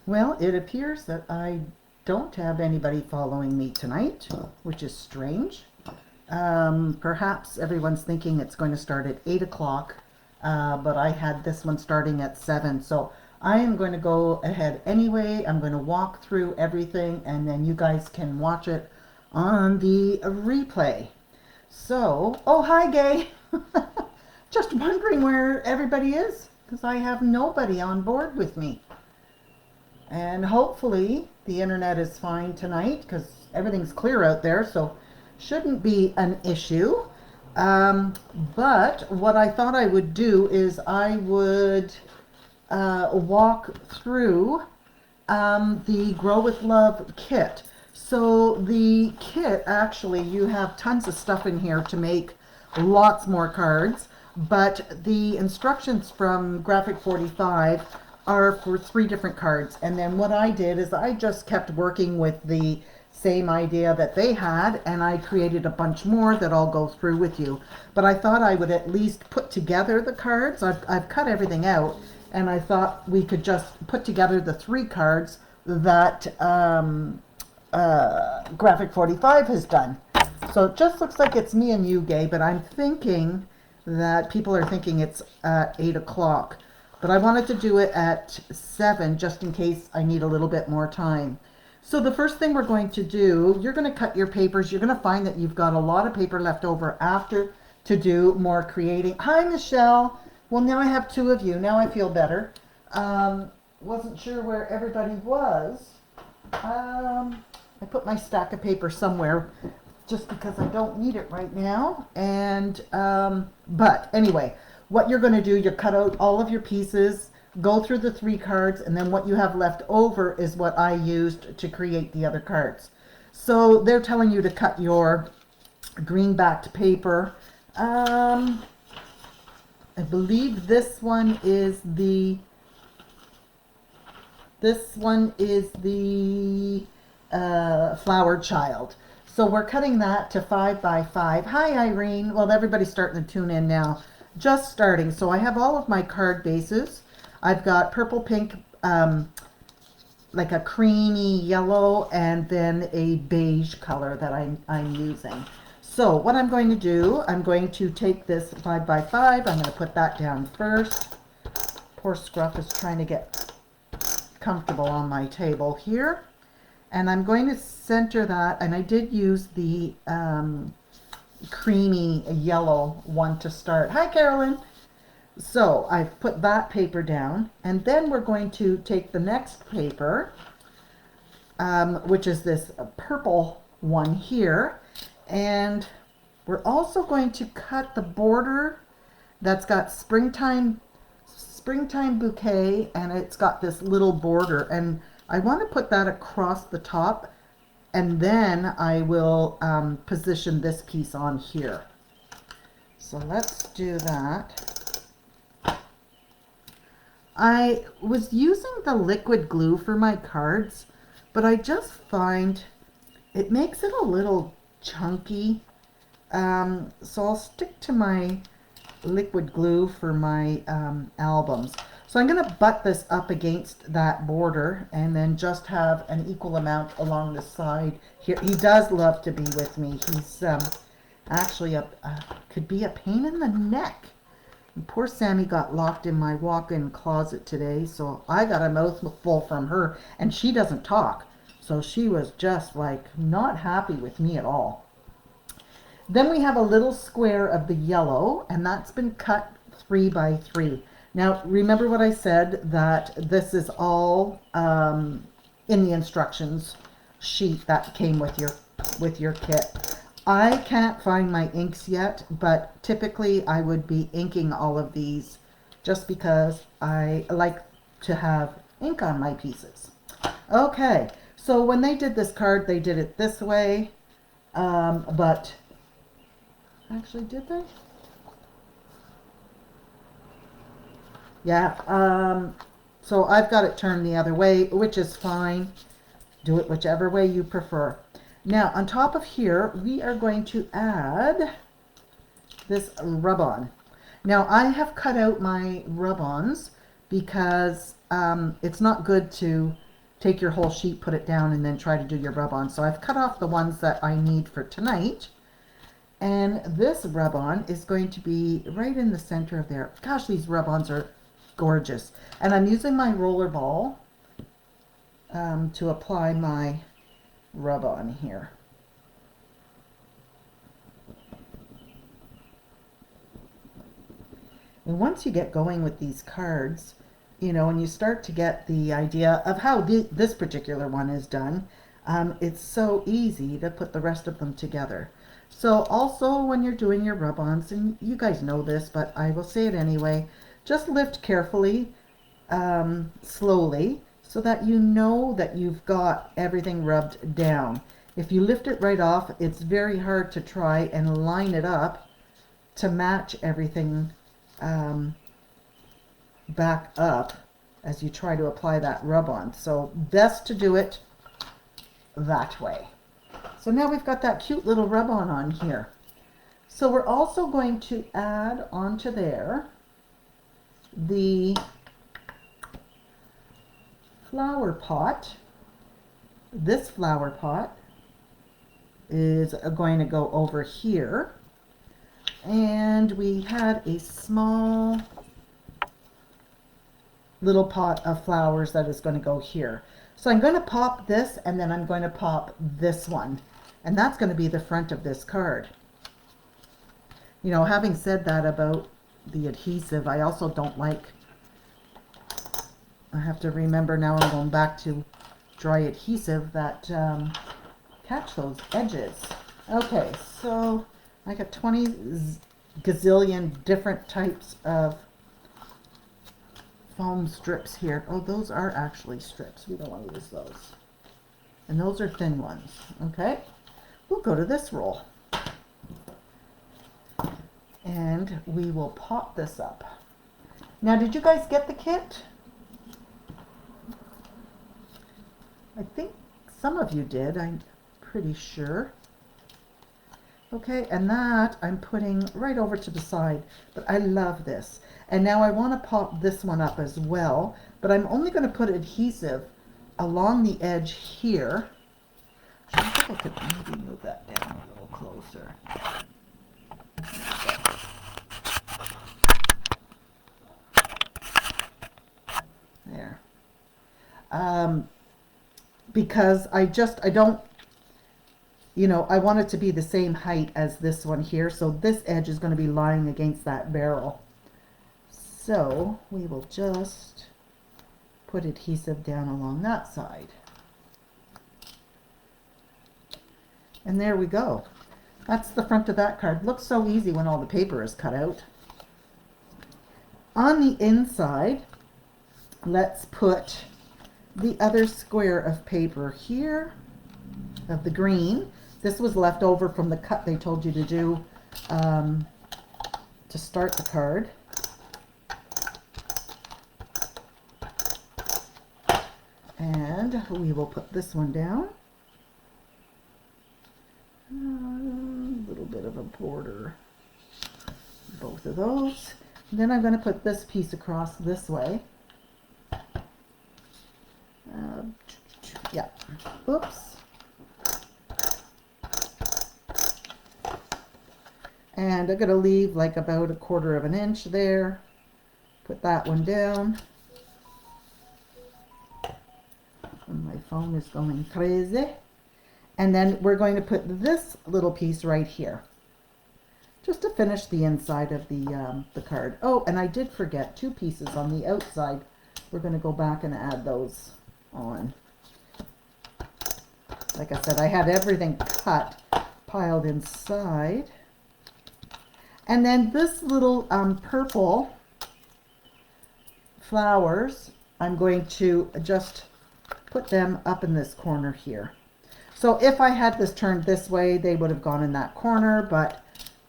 Well, it appears that I don't have anybody following me tonight, which is strange. Perhaps everyone's thinking it's going to start at 8 o'clock, but I had this one starting at 7. So I am going to go ahead anyway. I'm going to walk through everything and then you guys can watch it on the replay. So, oh, hi, Gay. Just wondering where everybody is because I have nobody on board with me. And hopefully the internet is fine tonight because everything's clear out there, so shouldn't be an issue. But what I thought I would do is I would walk through the Grow with Love kit. So the kit, actually, you have tons of stuff in here to make lots more cards, but the instructions from Graphic 45 are for 3 different cards. And then what I did is I just kept working with the same idea that they had, and I created a bunch more that I'll go through with you. But I thought I would at least put together the cards. I've cut everything out, and I thought we could just put together the 3 cards that Graphic 45 has done. So it just looks like it's me and you, Gay, but I'm thinking that people are thinking it's 8 o'clock. But I wanted to do it at 7 just in case I need a little bit more time. So the first thing we're going to do, you're going to cut your papers. You're going to find that you've got a lot of paper left over after to do more creating. Hi, Michelle. Well, now I have 2 of you. Now I feel better. Wasn't sure where everybody was. I put my stack of paper somewhere just because I don't need it right now. And but anyway, what you're going to do, you cut out all of your pieces, go through the 3 cards, and then what you have left over is what I used to create the other cards. So they're telling you to cut your green backed paper. I believe this one is the Flower Child. So we're cutting that to 5 by 5. Hi, Irene. Well, everybody's starting to tune in now. Just starting. So I have all of my card bases. I've got purple, pink, like a creamy yellow, and then a beige color that I'm using. So what I'm going to do, I'm going to take this 5 by 5. I'm going to put that down first. Poor Scruff is trying to get comfortable on my table here. And I'm going to center that, and I did use the creamy yellow one to start. Hi, Carolyn. So I've put that paper down, and then we're going to take the next paper, which is this purple one here, and we're also going to cut the border that's got springtime bouquet, and it's got this little border, and I want to put that across the top, and then I will position this piece on here. So let's do that. I was using the liquid glue for my cards, but I just find it makes it a little chunky. So I'll stick to my liquid glue for my albums. So I'm going to butt this up against that border and then just have an equal amount along the side here. He does love to be with me. He's actually could be a pain in the neck. And poor Sammy got locked in my walk-in closet today, so I got a mouthful from her, and she doesn't talk. So she was just like not happy with me at all. Then we have a little square of the yellow, and that's been cut 3 by 3. Now, remember what I said, that this is all in the instructions sheet that came with your kit. I can't find my inks yet, but typically I would be inking all of these just because I like to have ink on my pieces. Okay, so when they did this card, they did it this way, but actually, did they? Yeah, so I've got it turned the other way, which is fine. Do it whichever way you prefer. Now, on top of here, we are going to add this rub-on. Now, I have cut out my rub-ons because it's not good to take your whole sheet, put it down, and then try to do your rub-on. So I've cut off the ones that I need for tonight. And this rub-on is going to be right in the center of there. Gosh, these rub-ons are gorgeous. And I'm using my roller ball to apply my rub-on here. And once you get going with these cards, you know, and you start to get the idea of how this particular one is done, it's so easy to put the rest of them together. So also when you're doing your rub-ons, and you guys know this, but I will say it anyway, just lift carefully, slowly, so that you know that you've got everything rubbed down. If you lift it right off, it's very hard to try and line it up to match everything back up as you try to apply that rub-on. So best to do it that way. So now we've got that cute little rub-on on here. So we're also going to add onto there the flower pot. This flower pot is going to go over here. And we had a small little pot of flowers that is going to go here. So I'm going to pop this, and then I'm going to pop this one. And that's going to be the front of this card. You know, having said that about the adhesive, I also don't like, I have to remember now, I'm going back to dry adhesive, that catch those edges. Okay, so I got 20 gazillion different types of foam strips here. Oh, those are actually strips. We don't want to use those. And those are thin ones. Okay, we'll go to this roll. And we will pop this up. Now, did you guys get the kit? I think some of you did, I'm pretty sure. Okay, and that I'm putting right over to the side, but I love this. And now I want to pop this one up as well, but I'm only going to put adhesive along the edge here. I think I could maybe move that down a little closer. There. Because I don't, you know, I want it to be the same height as this one here. So this edge is going to be lying against that barrel. So we will just put adhesive down along that side. And there we go. That's the front of that card. Looks so easy when all the paper is cut out. On the inside, let's put the other square of paper here, of the green. This was left over from the cut they told you to do to start the card. And we will put this one down. A little bit of a border. Both of those. And then I'm going to put this piece across this way. Yeah. Oops. And I'm going to leave like about 1/4 of an inch there. Put that one down. And my phone is going crazy. And then we're going to put this little piece right here, just to finish the inside of the card. Oh, and I did forget 2 pieces on the outside. We're going to go back and add those on. Like I said, I had everything cut, piled inside. And then this little purple flowers, I'm going to just put them up in this corner here. So if I had this turned this way, they would have gone in that corner, but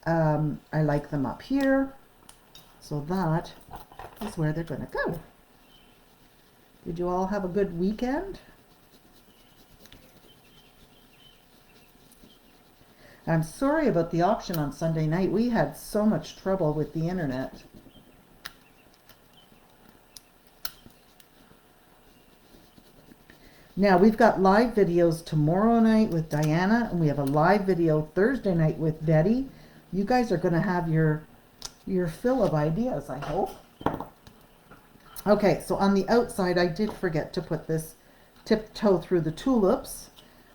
I like them up here. So that is where they're going to go. Did you all have a good weekend? I'm sorry about the auction on Sunday night. We had so much trouble with the internet. Now, we've got live videos tomorrow night with Diana, and we have a live video Thursday night with Betty. You guys are going to have your fill of ideas, I hope. Okay, so on the outside, I did forget to put this tiptoe through the tulips,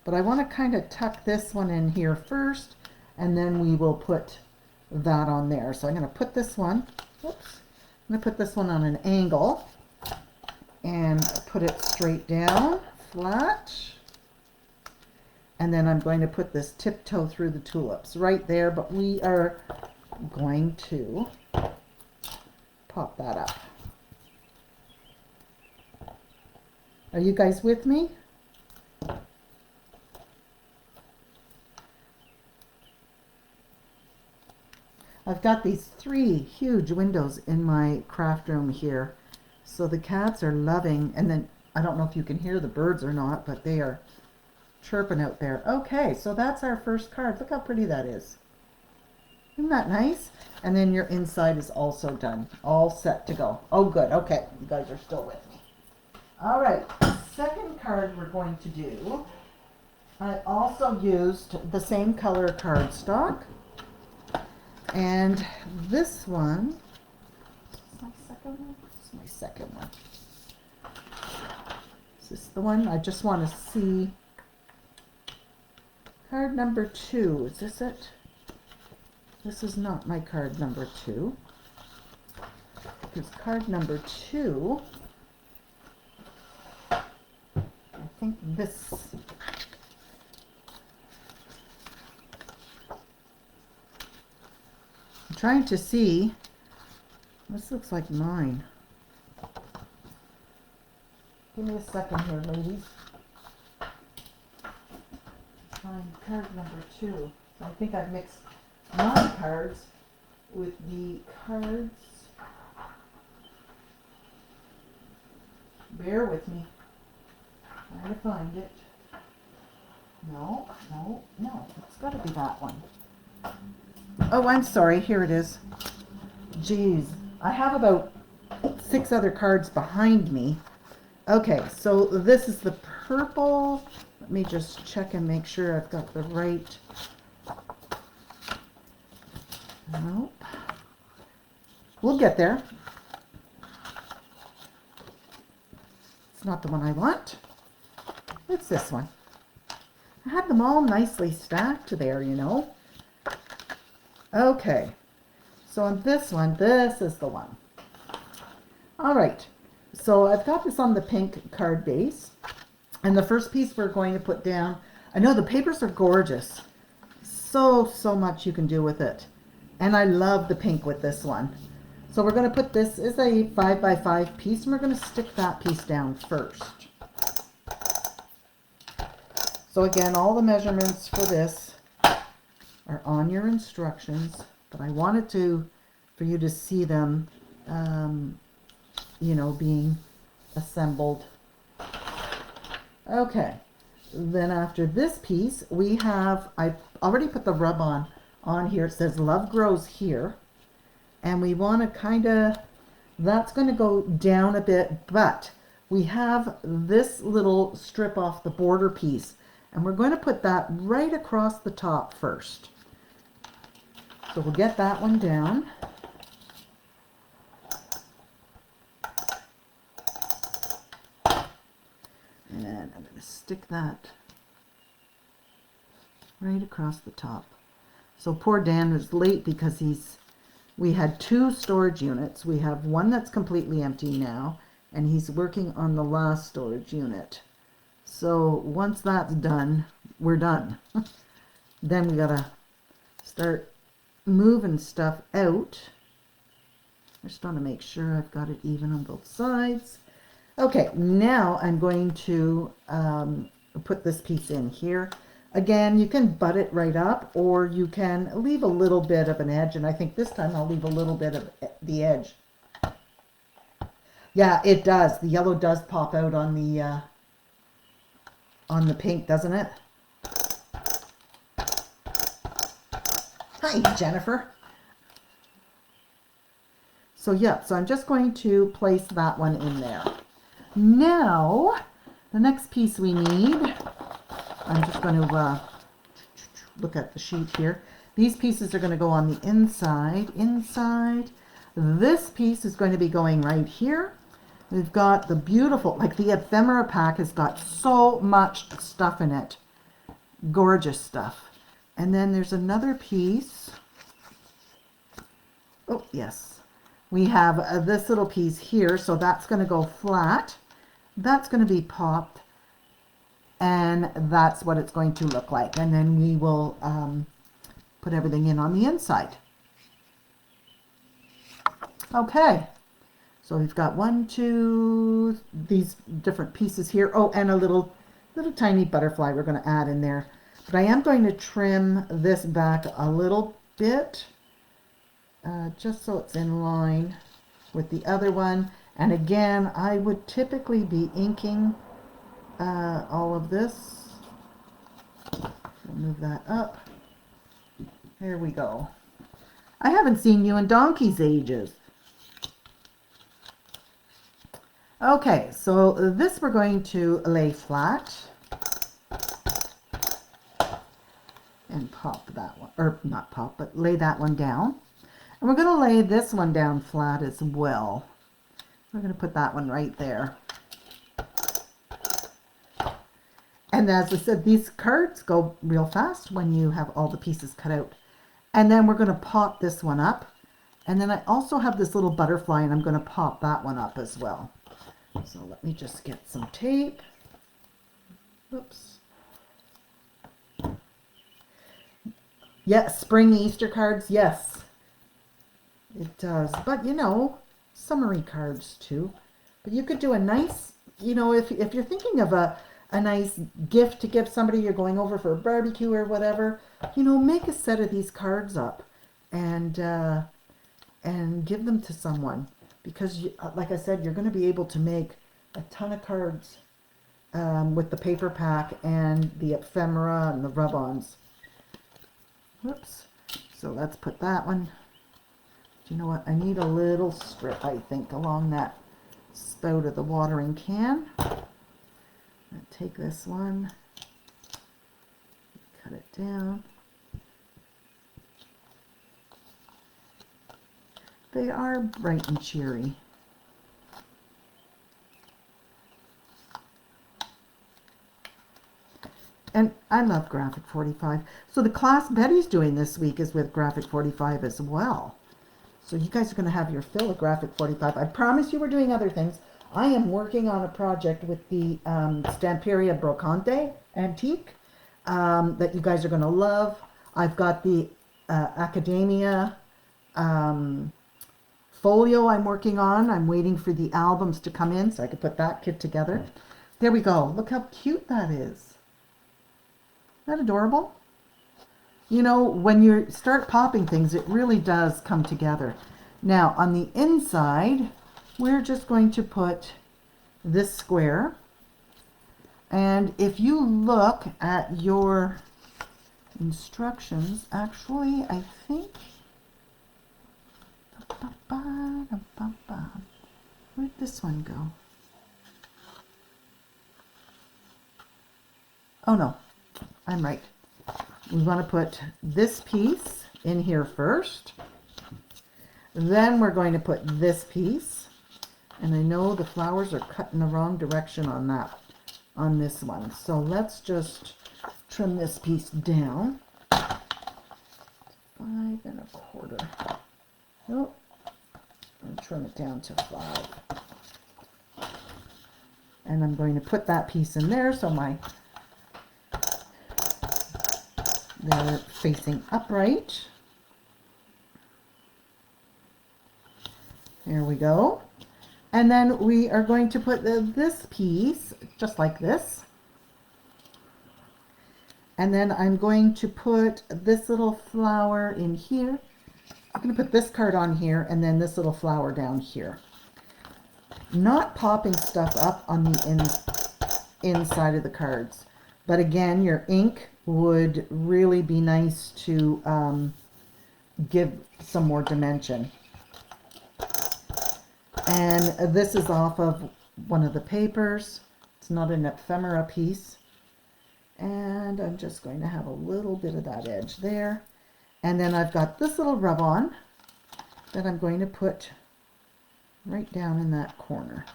but I want to kind of tuck this one in here first, and then we will put that on there. So I'm going to put this one, whoops, I'm going to put this one on an angle and put it straight down, flat, and then I'm going to put this tiptoe through the tulips right there, but we are going to pop that up. Are you guys with me? I've got these 3 huge windows in my craft room here, so the cats are loving, and then I don't know if you can hear the birds or not, but they are chirping out there. Okay, so that's our first card. Look how pretty that is. Isn't that nice? And then your inside is also done, all set to go. Oh, good. Okay, you guys are still with me. All right, second card we're going to do, I also used the same color cardstock. And this one, is my second one? It's my second one. Is this the one? I just want to see. Card number 2, is this it? This is not my card number 2. Because card number 2, I think this. I'm trying to see. This looks like mine. Give me a second here, ladies. Find card number 2. I think I've mixed my cards with the cards. Bear with me. Trying to find it. No. It's got to be that one. Oh, I'm sorry. Here it is. Jeez. I have about 6 other cards behind me. Okay, so this is the purple. Let me just check and make sure I've got the right. Nope. We'll get there. It's not the one I want. It's this one. I have them all nicely stacked there, you know. Okay. So on this one, this is the one. All right. So I've got this on the pink card base. And the first piece we're going to put down, I know the papers are gorgeous. So much you can do with it. And I love the pink with this one. So we're going to put this as a 5x5 piece, and we're going to stick that piece down first. So again, all the measurements for this are on your instructions, but I wanted for you to see them, you know, being assembled. Okay, then after this piece, we have, I've already put the rub on here. It says Love Grows Here. And we want to kind of, that's going to go down a bit, but we have this little strip off the border piece. And we're going to put that right across the top first. So we'll get that one down. And I'm going to stick that right across the top. So poor Dan was late because we had 2 storage units. We have one that's completely empty now, and he's working on the last storage unit. So once that's done, we're done. Then we gotta start moving stuff out. I just want to make sure I've got it even on both sides. Okay, now I'm going to put this piece in here. Again, you can butt it right up, or you can leave a little bit of an edge, and I think this time I'll leave a little bit of the edge. Yeah, it does. The yellow does pop out on the pink, doesn't it? Hi, Jennifer. So yeah, so I'm just going to place that one in there. Now, the next piece we need, I'm just going to look at the sheet here. These pieces are going to go on the inside. This piece is going to be going right here. We've got the beautiful, like the ephemera pack has got so much stuff in it. Gorgeous stuff. And then there's another piece. Oh, yes. We have this little piece here, so that's going to go flat. That's going to be popped. And that's what it's going to look like. And then we will put everything in on the inside. Okay. So we've got 1, 2, these different pieces here. Oh, and a little tiny butterfly we're going to add in there. But I am going to trim this back a little bit, just so it's in line with the other one. And again, I would typically be inking all of this. We'll move that up. There we go. I haven't seen you in donkey's ages. Okay, so this we're going to lay flat and pop that one, or not pop, but lay that one down. And we're going to lay this one down flat as well. We're going to put that one right there. And as I said, these cards go real fast when you have all the pieces cut out. And then we're going to pop this one up. And then I also have this little butterfly, and I'm going to pop that one up as well. So let me just get some tape. Oops. Yes, spring Easter cards, yes. It does. But, you know, summery cards too. But you could do a nice, you know, if you're thinking of a nice gift to give somebody, you're going over for a barbecue or whatever, you know, make a set of these cards up and give them to someone. Because, like I said, you're going to be able to make a ton of cards with the paper pack and the ephemera and the rub-ons. Whoops. So let's put that one. Do you know what? I need a little strip, I think, along that spout of the watering can. I'll take this one, cut it down. They are bright and cheery. And I love Graphic 45. So the class Betty's doing this week is with Graphic 45 as well. So you guys are going to have your fill of Graphic 45. I promise you we're doing other things. I am working on a project with the Stamperia Brocante antique that you guys are going to love. I've got the Academia folio I'm working on. I'm waiting for the albums to come in so I can put that kit together. There we go. Look how cute that is. Isn't that adorable? You know, when you start popping things, it really does come together. Now, on the inside, we're just going to put this square. And if you look at your instructions, actually, I think... Where'd this one go? Oh no, I'm right. We want to put this piece in here first. Then we're going to put this piece. And I know the flowers are cut in the wrong direction on on this one. So let's just trim this piece down. 5 1/4. Nope. And trim it down to 5. And I'm going to put that piece in there so they're facing upright. There we go. And then we are going to put this piece just like this. And then I'm going to put this little flower in here. I'm going to put this card on here and then this little flower down here. Not popping stuff up on the inside of the cards. But again, your ink would really be nice to give some more dimension. And this is off of one of the papers. It's not an ephemera piece. And I'm just going to have a little bit of that edge there. And then I've got this little rub-on that I'm going to put right down in that corner.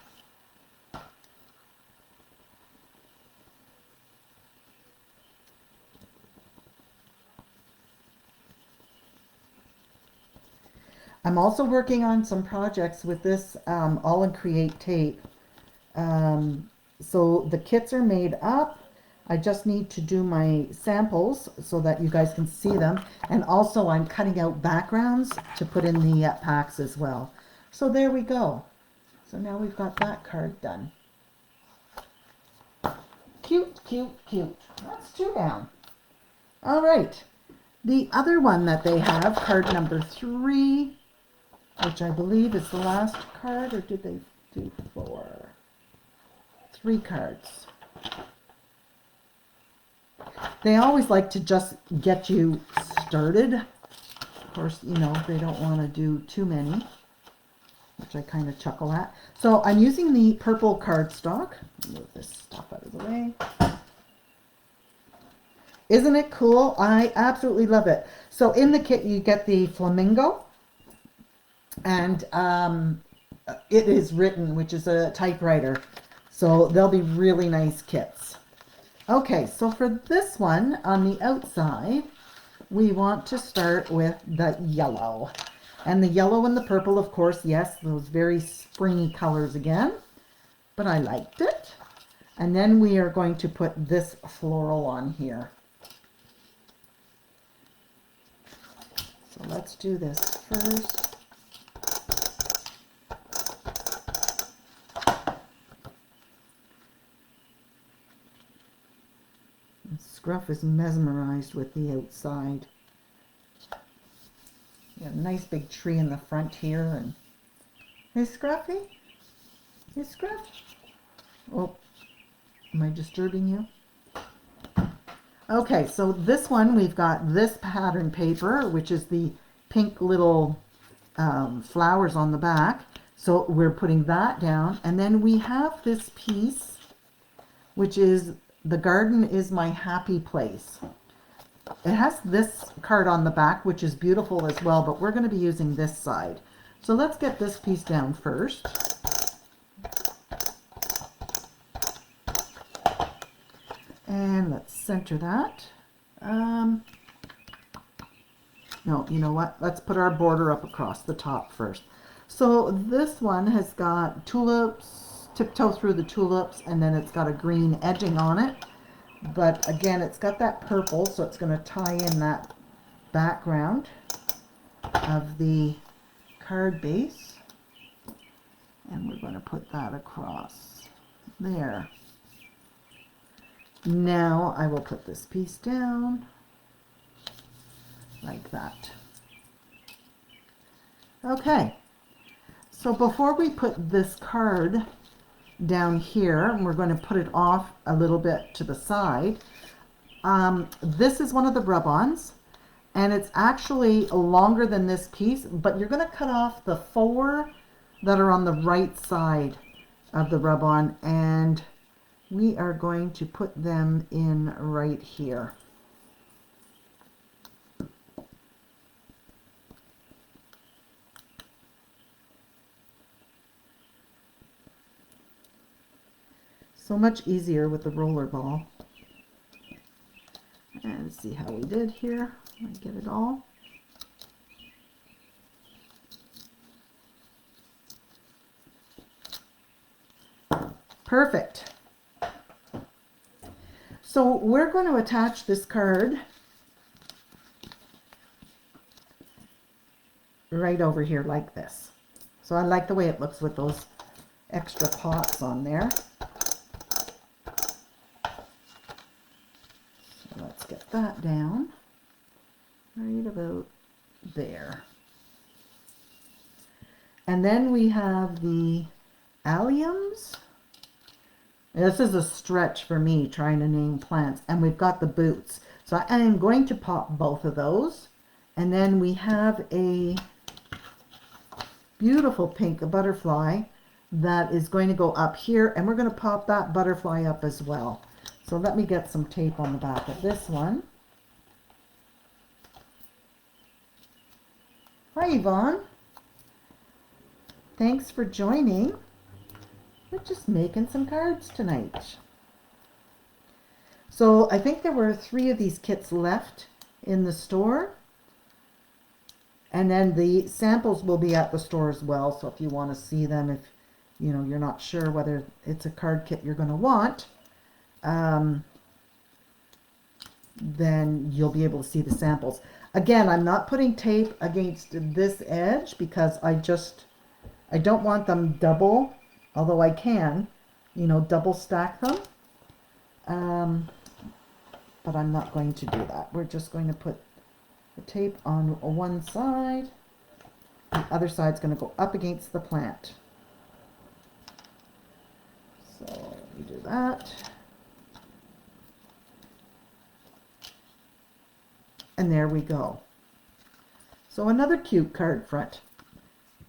I'm also working on some projects with this All in Create tape. So the kits are made up. I just need to do my samples so that you guys can see them. And also I'm cutting out backgrounds to put in the packs as well. So there we go. So now we've got that card done. Cute, cute, cute. That's 2 down. All right. The other one that they have, card number 3, which I believe is the last card, or did they do 4? 3 cards. They always like to just get you started. Of course, you know, they don't want to do too many, which I kind of chuckle at. So I'm using the purple cardstock. Move this stuff out of the way. Isn't it cool? I absolutely love it. So in the kit you get the flamingo, and it is written, which is a typewriter. So they'll be really nice kits. Okay, so for this one on the outside, we want to start with the yellow. And the yellow and the purple, of course, yes, those very springy colors again. But I liked it. And then we are going to put this floral on here. So let's do this first. Scruff is mesmerized with the outside. You have a nice big tree in the front here. And hey, Scruffy? Hey, Scruff? Oh, am I disturbing you? Okay, so this one, we've got this pattern paper, which is the pink little flowers on the back. So we're putting that down. And then we have this piece, which is The Garden is My Happy Place. It has this card on the back, which is beautiful as well, but we're going to be using this side. So let's get this piece down first. And let's center that. No, you know what? Let's put our border up across the top first. So this one has got tulips, tiptoe through the tulips, and then it's got a green edging on it. But again, it's got that purple, so it's going to tie in that background of the card base. And we're going to put that across there. Now I will put this piece down like that. Okay, so before we put this card down here, and we're going to put it off a little bit to the side, this is one of the rub-ons, and it's actually longer than this piece, but you're going to cut off the 4 that are on the right side of the rub-on, and we are going to put them in right here. So much easier with the roller ball. And see how we did here. I get it all. Perfect. So we're going to attach this card right over here like this. So I like the way it looks with those extra pots on there. So let's get that down right about there. And then we have the alliums. This is a stretch for me trying to name plants. And we've got the boots. So I am going to pop both of those. And then we have a beautiful pink butterfly that is going to go up here. And we're going to pop that butterfly up as well. So let me get some tape on the back of this one. Hi, Yvonne. Thanks for joining. We're just making some cards tonight. So I think there were 3 of these kits left in the store. And then the samples will be at the store as well. So if you want to see them, if you know you're not sure whether it's a card kit you're going to want, then you'll be able to see the samples. Again, I'm not putting tape against this edge because I don't want them double, although I can, you know, double stack them. But I'm not going to do that. We're just going to put the tape on one side. The other side's going to go up against the plant. So we do that. And there we go. So another cute card front.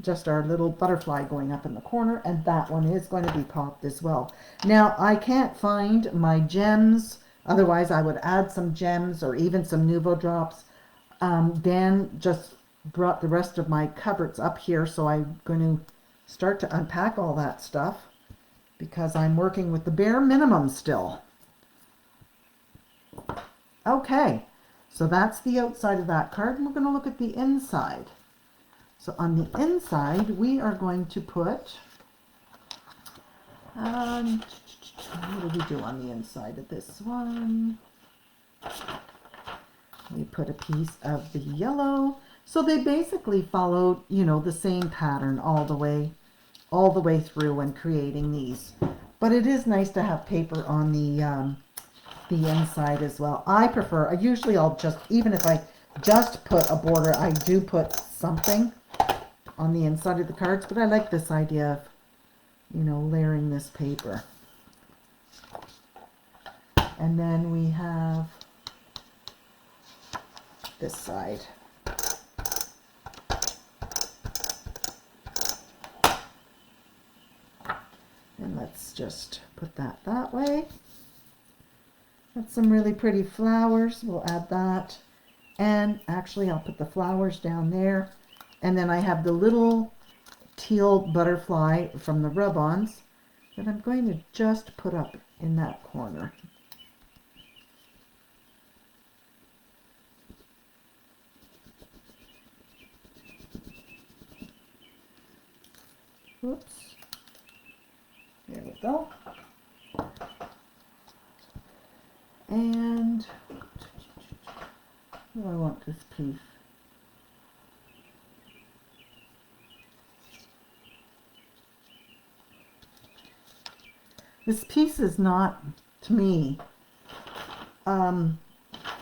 Just our little butterfly going up in the corner, and that one is going to be popped as well. Now I can't find my gems, otherwise I would add some gems or even some Nuvo drops. Dan just brought the rest of my cupboards up here, so I'm going to start to unpack all that stuff because I'm working with the bare minimum still. Okay, so that's the outside of that card, and we're going to look at the inside. So on the inside, we are going to put, what do we do on the inside of this one? We put a piece of the yellow. So they basically followed, you know, the same pattern all the way through when creating these. But it is nice to have paper on the inside as well. I prefer, usually I'll just, even if I just put a border, I do put something on the inside of the cards, but I like this idea of, you know, layering this paper. And then we have this side. And let's just put that way. Got some really pretty flowers. We'll add that. And actually I'll put the flowers down there. And then I have the little teal butterfly from the rub-ons that I'm going to just put up in that corner. Oops. There we go. And where do I want this piece? This piece is not, to me,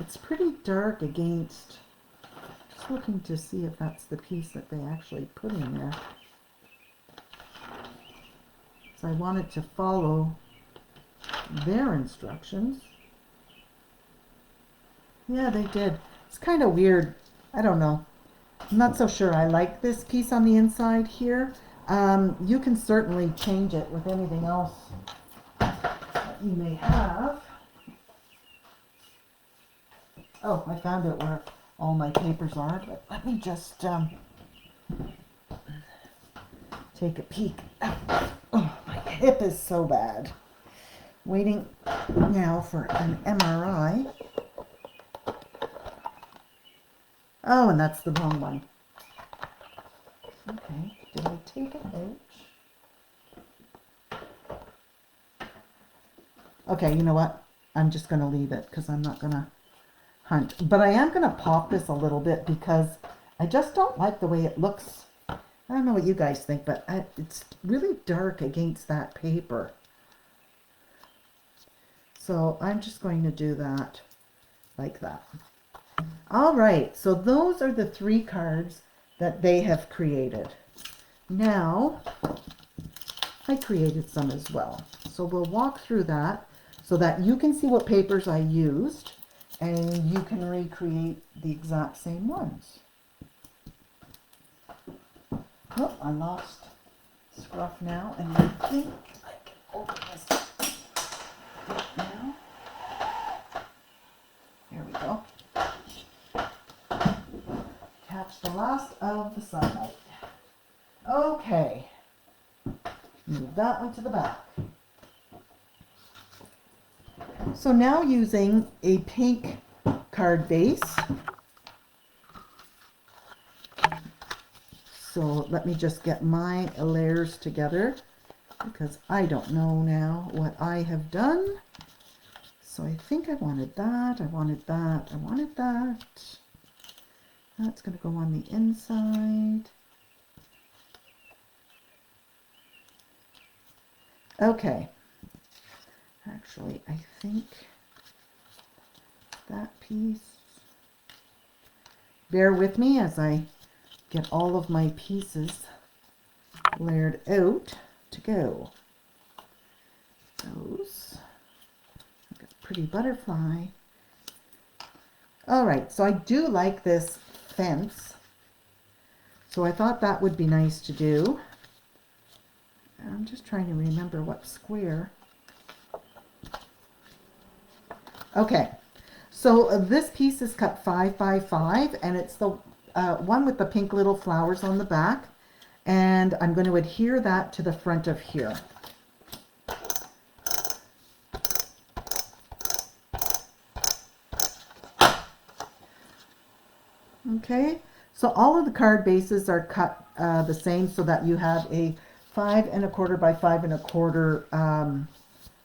it's pretty dark against, just looking to see if that's the piece that they actually put in there. So I wanted to follow their instructions. Yeah, they did. It's kind of weird. I don't know. I'm not so sure I like this piece on the inside here. You can certainly change it with anything else that you may have. Oh, I found it where all my papers are, but let me just take a peek. Oh, my hip is so bad. Waiting now for an MRI. Oh, and that's the wrong one. Okay, did I take it out? Okay, you know what? I'm just going to leave it because I'm not going to hunt. But I am going to pop this a little bit because I just don't like the way it looks. I don't know what you guys think, but it's really dark against that paper. So I'm just going to do that like that. All right, so those are the 3 cards that they have created. Now, I created some as well. So we'll walk through that so that you can see what papers I used and you can recreate the exact same ones. Oh, I lost Scruff now, and I think I can open this now. There we go. Catch the last of the sunlight. Okay. Move that one to the back. So now using a pink card base. So let me just get my layers together because I don't know now what I have done. So I think I wanted that, I wanted that, I wanted that. That's going to go on the inside. Okay. Actually, I think that piece. Bear with me as I get all of my pieces layered out to go. Those. I've got a pretty butterfly. All right, so I do like this fence. So I thought that would be nice to do. I'm just trying to remember what square. Okay, so this piece is cut 5 by 5, and it's the one with the pink little flowers on the back, and I'm going to adhere that to the front of here. Okay, so all of the card bases are cut the same so that you have a 5 1/4 by 5 1/4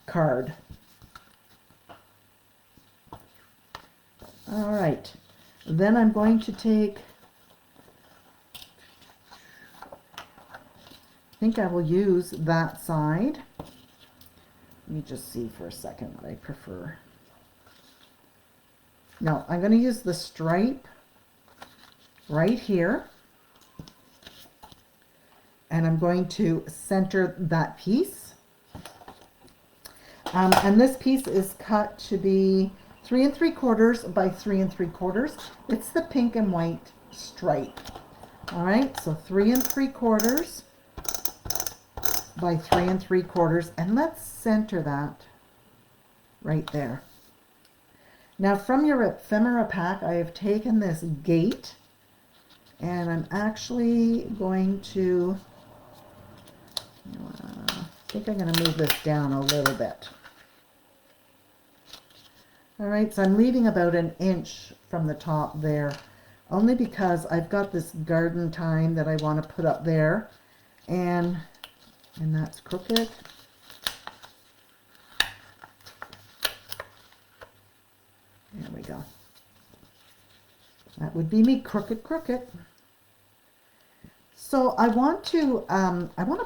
card. All right, then I'm going to take, I think I will use that side. Let me just see for a second what I prefer. No, I'm going to use the stripe right here. And I'm going to center that piece. And this piece is cut to be 3 3/4 by 3 3/4. It's the pink and white stripe. All right, so 3 3/4 by 3 3/4, and let's center that right there. Now from your ephemera pack, I have taken this gate, and I'm actually going to, I think I'm going to move this down a little bit. All right, so I'm leaving about 1 inch from the top there, only because I've got this garden thyme that I want to put up there, and that's crooked. There we go. That would be me, crooked. So I want to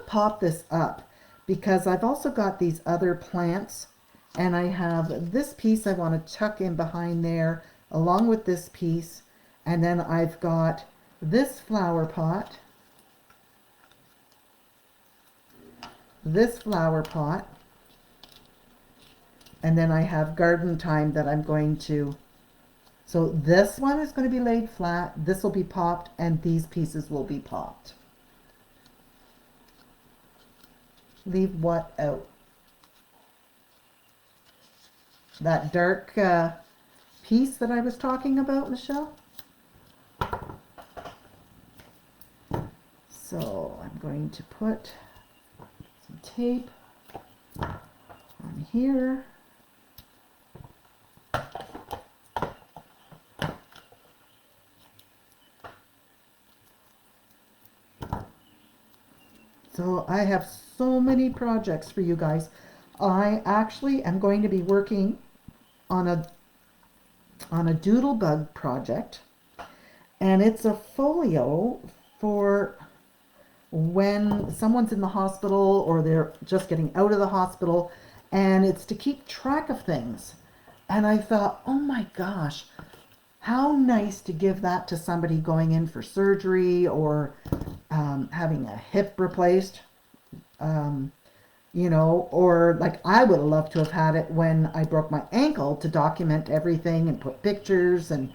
pop this up because I've also got these other plants, and I have this piece I want to tuck in behind there along with this piece, and then I've got this flower pot, this flower pot, and then I have garden thyme that I'm going to, so this one is going to be laid flat, this will be popped, and these pieces will be popped. Leave what out? That dark piece that I was talking about, Michelle? So I'm going to put some tape on here. So I have so many projects for you guys. I actually am going to be working on a Doodlebug project, and it's a folio for when someone's in the hospital or they're just getting out of the hospital, and it's to keep track of things. And I thought, oh my gosh, how nice to give that to somebody going in for surgery or having a hip replaced. You know, or like I would have loved to have had it when I broke my ankle to document everything and put pictures. And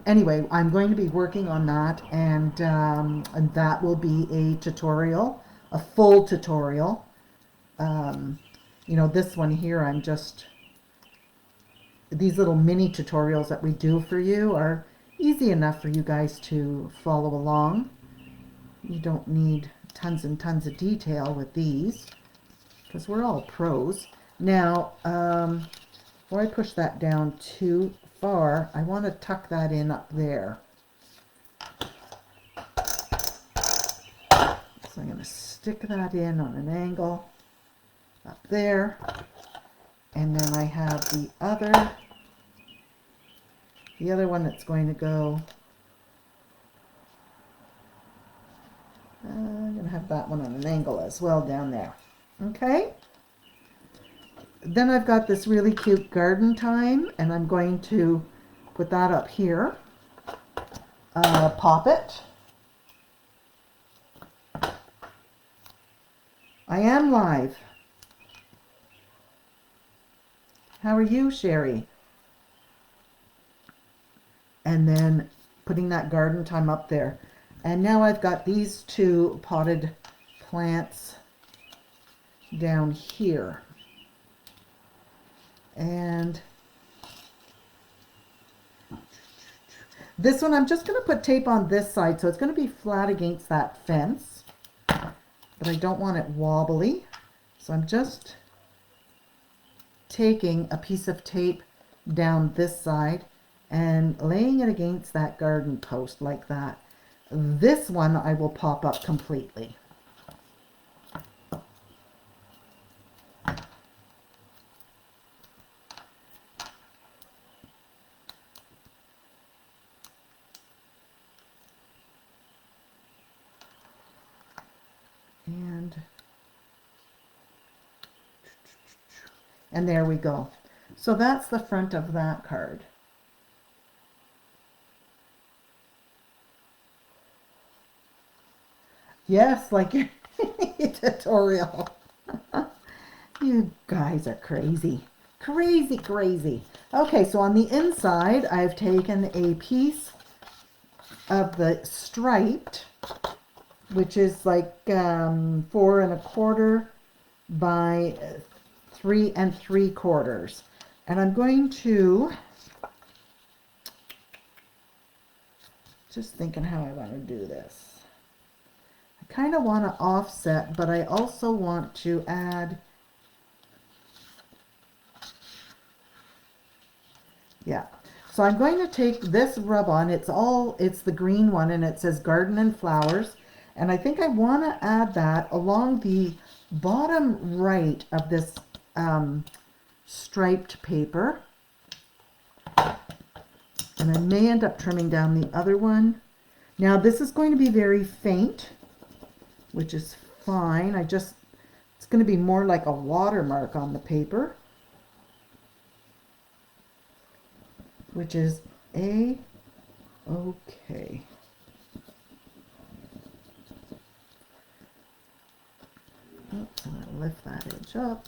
anyway, I'm going to be working on that, and that will be a tutorial, a full tutorial. You know, this one here, I'm just, these little mini tutorials that we do for you are easy enough for you guys to follow along. You don't need tons and tons of detail with these, because we're all pros. Now, before I push that down too far, I want to tuck that in up there. So I'm going to stick that in on an angle up there. And then I have the other one that's going to go, I'm going to have that one on an angle as well down there. Okay. Then I've got this really cute garden time, and I'm going to put that up here. Pop it. I am live. How are you, Sherry? And then putting that garden time up there. And now I've got these two potted plants down here. And this one, I'm just going to put tape on this side, so it's going to be flat against that fence, but I don't want it wobbly. So I'm just taking a piece of tape down this side and laying it against that garden post like that. This one I will pop up completely. And there we go. So that's the front of that card. Yes, like your tutorial. You guys are crazy. Crazy, crazy. Okay, so on the inside, I've taken a piece of the striped, which is like 4 1/4 by 3 3/4. And I'm going to, just thinking how I want to do this. I kind of want to offset, but I also want to add, yeah. So I'm going to take this rub-on, it's the green one, and it says Garden and Flowers. And I think I want to add that along the bottom right of this striped paper. And I may end up trimming down the other one. Now this is going to be very faint, which is fine. It's going to be more like a watermark on the paper, which is okay. Oops, I'm going to lift that edge up.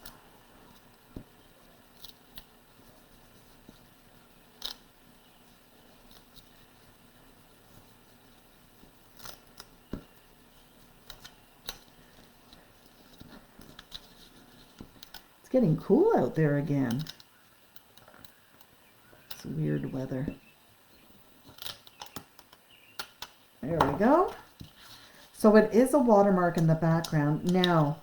It's getting cool out there again. It's weird weather. There we go. So it is a watermark in the background. Now,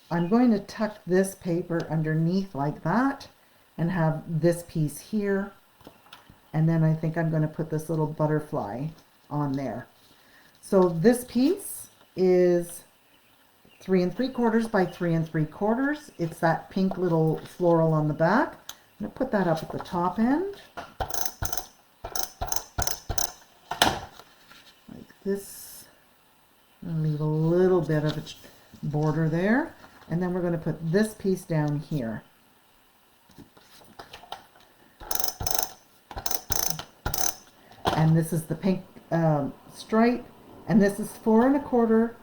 I'm going to tuck this paper underneath like that and have this piece here. And then I think I'm going to put this little butterfly on there. So this piece is 3 3/4 by 3 3/4. It's that pink little floral on the back. I'm going to put that up at the top end. Like this. I'm going to leave a little bit of a border there. And then we're going to put this piece down here. And this is the pink stripe, and this is 4 1/4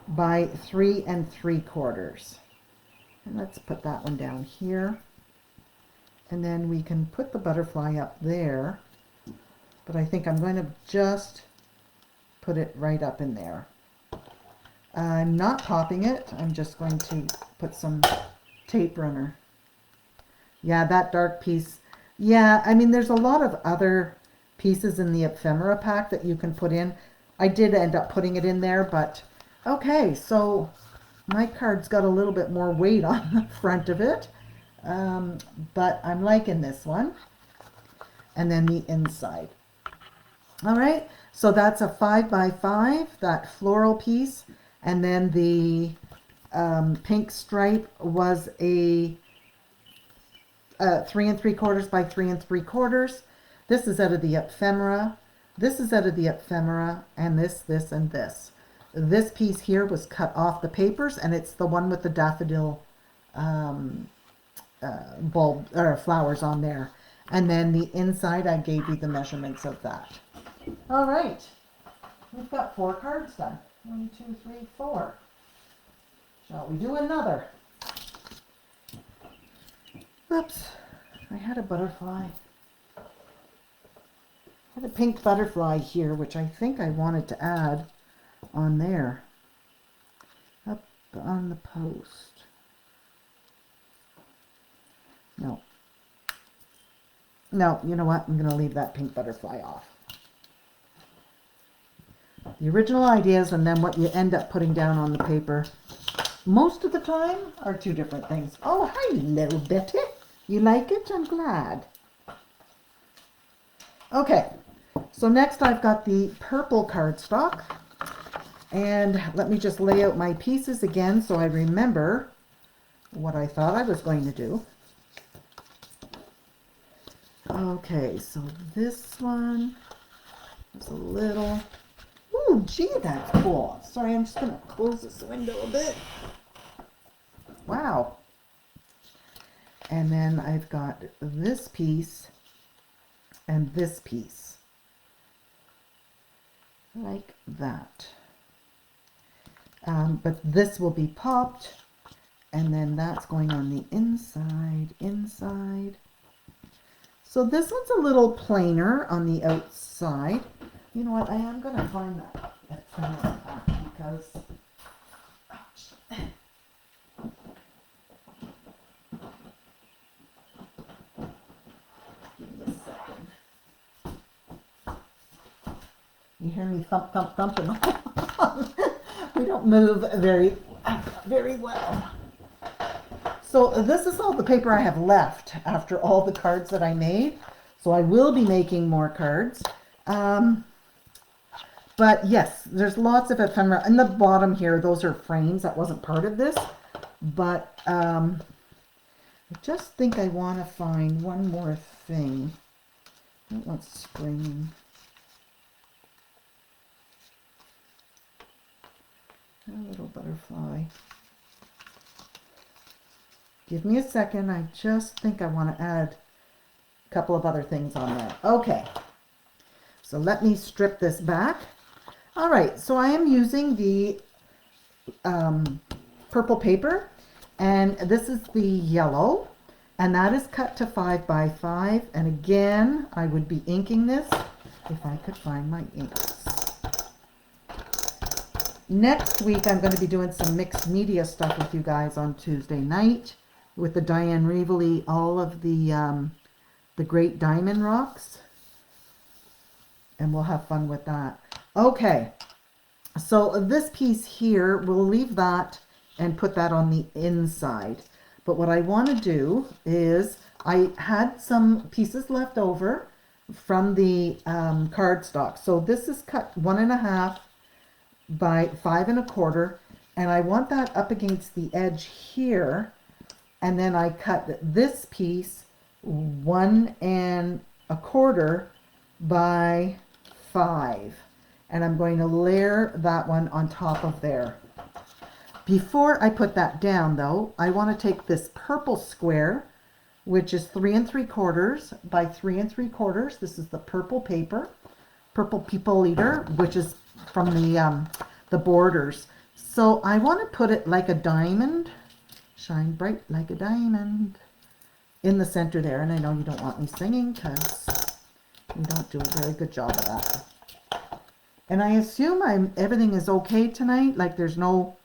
by 3 3/4. And let's put that one down here. And then we can put the butterfly up there, but I think I'm going to just put it right up in there. I'm not popping it, I'm just going to put some tape runner. Yeah, that dark piece. Yeah, I mean, there's a lot of other pieces in the ephemera pack that you can put in. I did end up putting it in there, but okay, so my card's got a little bit more weight on the front of it, but I'm liking this one. And then the inside. All right, so that's a 5 by 5, that floral piece, and then the pink stripe was a 3 3/4 by 3 3/4. This is out of the ephemera. This is out of the ephemera, and this, and this. This piece here was cut off the papers, and it's the one with the daffodil bulb or flowers on there. And then the inside, I gave you the measurements of that. All right, we've got 4 cards done. 1, 2, 3, 4. Shall we do another? Oops, I had a butterfly. I had a pink butterfly here, which I think I wanted to add on there, up on the post. No, you know what? I'm going to leave that pink butterfly off. The original ideas and then what you end up putting down on the paper most of the time are 2 different things. Oh, hello, Betty. You like it? I'm glad. Okay, so next I've got the purple cardstock. And let me just lay out my pieces again so I remember what I thought I was going to do. Okay, so this one is a little... Ooh, gee, that's cool. Sorry, I'm just going to close this window a bit. Wow. And then I've got this piece and this piece. Like that. But this will be popped, and then that's going on the inside. So this one's a little plainer on the outside. You know what, I am going to find that because... Give me a second. You hear me thump, thump, thumping. We don't move very well. So this is all the paper I have left after all the cards that I made. So I will be making more cards. But yes, there's lots of ephemera. In the bottom here, those are frames. That wasn't part of this. But I just think I want to find one more thing. I don't want spring. A little butterfly. Give me a second. I just think I want to add a couple of other things on there. Okay. So let me strip this back. All right. So I am using the purple paper, and this is the yellow, and that is cut to 5 by 5. And again, I would be inking this if I could find my inks. Next week, I'm going to be doing some mixed media stuff with you guys on Tuesday night with the Diane Reevely, all of the great diamond rocks. And we'll have fun with that. Okay, so this piece here, we'll leave that and put that on the inside. But what I want to do is, I had some pieces left over from the cardstock. So this is cut 1.5 by 5 1/4, and I want that up against the edge here. And then I cut this piece 1 1/4 by 5, and I'm going to layer that one on top of there. Before I put that down though, I want to take this purple square, which is 3 3/4 by 3 3/4. This is the purple paper, purple people eater, which is from the Borders. So I want to put it like a diamond, shine bright like a diamond, in the center there. And I know you don't want me singing because we don't do a very good job of that. And I assume everything is okay tonight, like there's no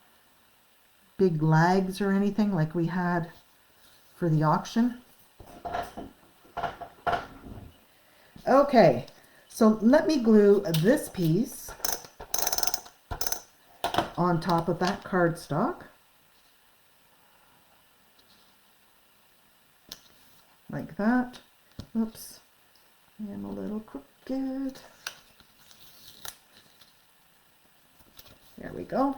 big lags or anything like we had for the auction. Okay, so let me glue this piece on top of that cardstock. Like that. Oops, I am a little crooked. There we go.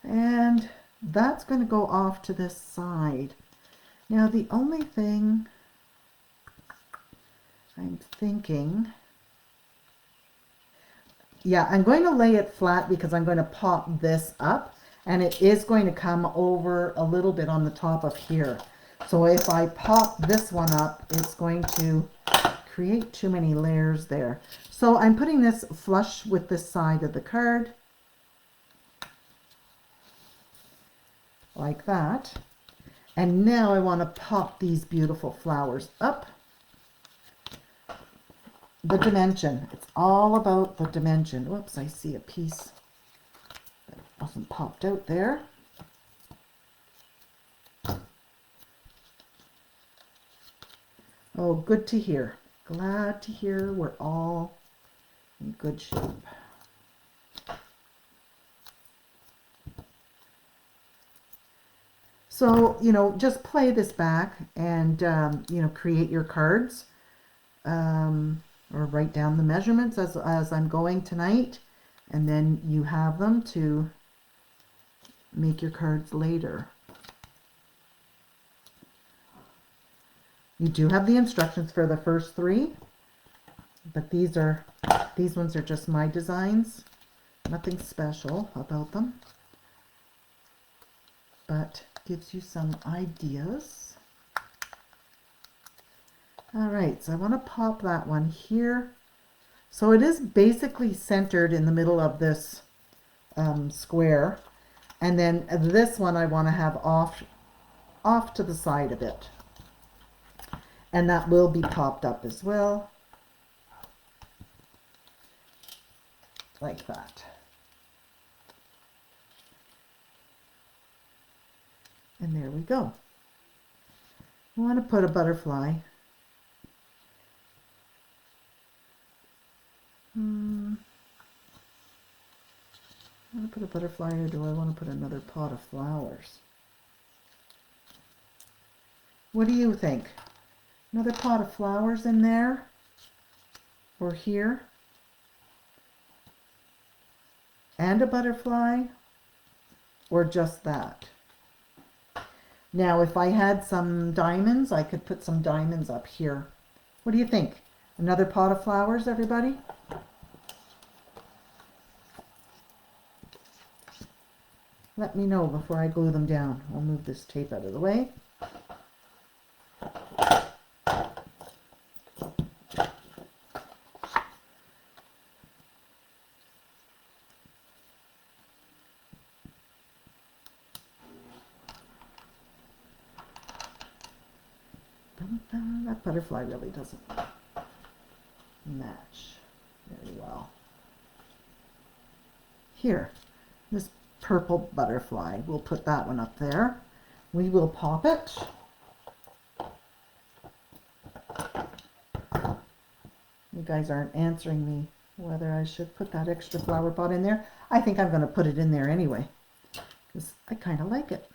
And that's going to go off to this side. Now the only thing I'm thinking, yeah, I'm going to lay it flat because I'm going to pop this up, and it is going to come over a little bit on the top of here. So if I pop this one up, it's going to create too many layers there. So I'm putting this flush with this side of the card, like that. And now I want to pop these beautiful flowers up. The dimension. It's all about the dimension. Whoops, I see a piece that wasn't popped out there. Oh, good to hear. Glad to hear we're all in good shape. So, you know, just play this back and, you know, create your cards, or write down the measurements as I'm going tonight, and then you have them to make your cards later. You do have the instructions for the first 3, but these ones are just my designs. Nothing special about them, but gives you some ideas. All right, so I want to pop that one here. So it is basically centered in the middle of this square, and then this one I want to have off to the side a bit, and that will be popped up as well, like that. And there we go. I want to put a butterfly. I want to put a butterfly, or do I want to put another pot of flowers? What do you think? Another pot of flowers in there? Or here? And a butterfly? Or just that? Now, if I had some diamonds, I could put some diamonds up here. What do you think? Another pot of flowers, everybody? Let me know before I glue them down. I'll move this tape out of the way. That butterfly really doesn't match very well. Here, this purple butterfly, we'll put that one up there. We will pop it. You guys aren't answering me whether I should put that extra flower pot in there. I think I'm going to put it in there anyway, because I kind of like it.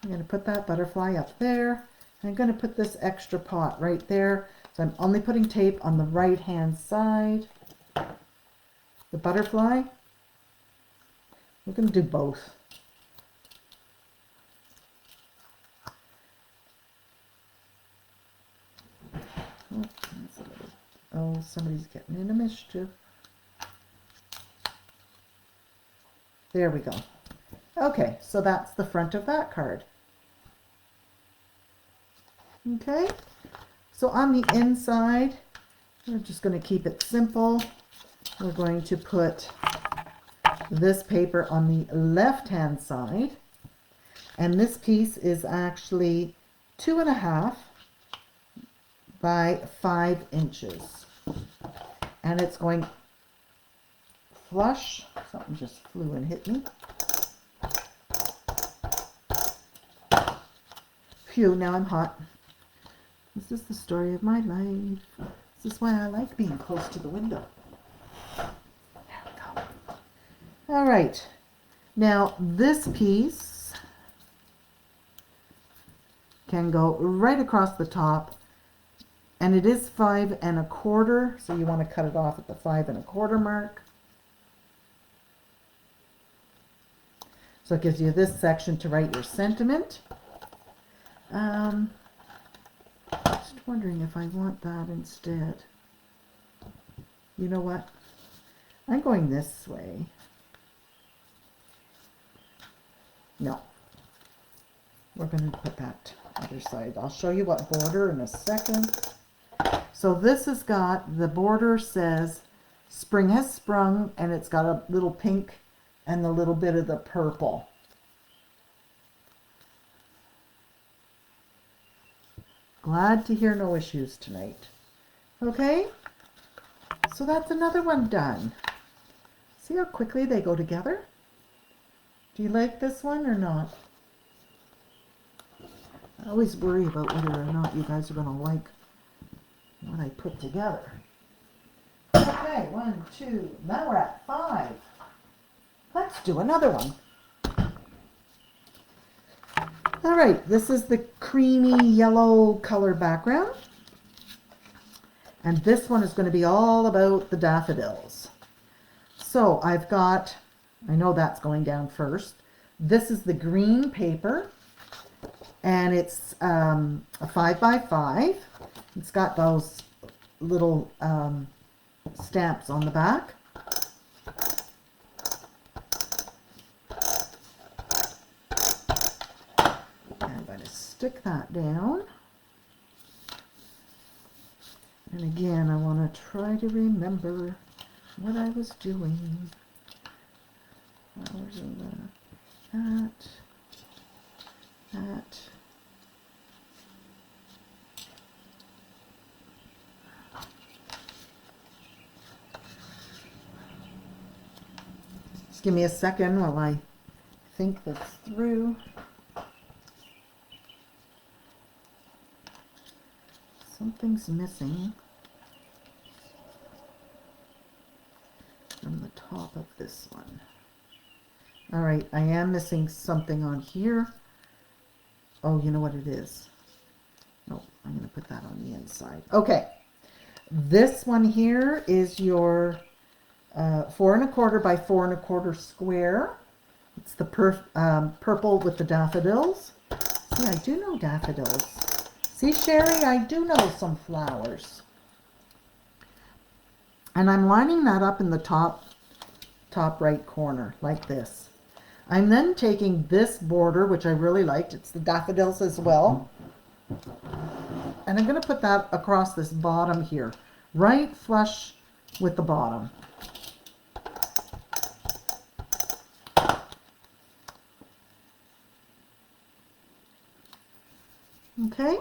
I'm going to put that butterfly up there. I'm going to put this extra pot right there. So I'm only putting tape on the right hand side. The butterfly, we're going to do both. Oh, somebody's getting into mischief. There we go. Okay, so that's the front of that card. Okay, so on the inside, we're just going to keep it simple. We're going to put this paper on the left-hand side. And this piece is actually 2.5 by 5 inches. And it's going flush. Something just flew and hit me. Phew, now I'm hot. This is the story of my life. This is why I like being close to the window. There we go. All right. Now this piece can go right across the top, and it is 5 1/4, so you want to cut it off at the 5 1/4 mark. So it gives you this section to write your sentiment. Just wondering if I want that instead. You know what? I'm going this way. No. We're going to put that other side. I'll show you what border in a second. So this has got, the border says, spring has sprung, and it's got a little pink and a little bit of the purple. Glad to hear no issues tonight. Okay, so that's another one done. See how quickly they go together? Do you like this one or not? I always worry about whether or not you guys are going to like what I put together. Okay, 1, 2, now we're at 5. Let's do another one. All right, this is the creamy yellow color background. And this one is going to be all about the daffodils. So I've got, I know that's going down first. This is the green paper, and it's a 5 by 5. It's got those little stamps on the back. I'm going to stick that down. And again, I want to try to remember what I was doing. Flowers in that. Just give me a second while I think this through. Something's missing from the top of this one. All right, I am missing something on here. Oh, you know what it is? No, I'm going to put that on the inside. Okay, this one here is your 4 1/4 by 4 1/4 square. It's the purple with the daffodils. See, I do know daffodils. See, Sherry, I do know some flowers. And I'm lining that up in the top right corner, like this. I'm then taking this border, which I really liked. It's the daffodils as well. And I'm going to put that across this bottom here, right flush with the bottom. Okay.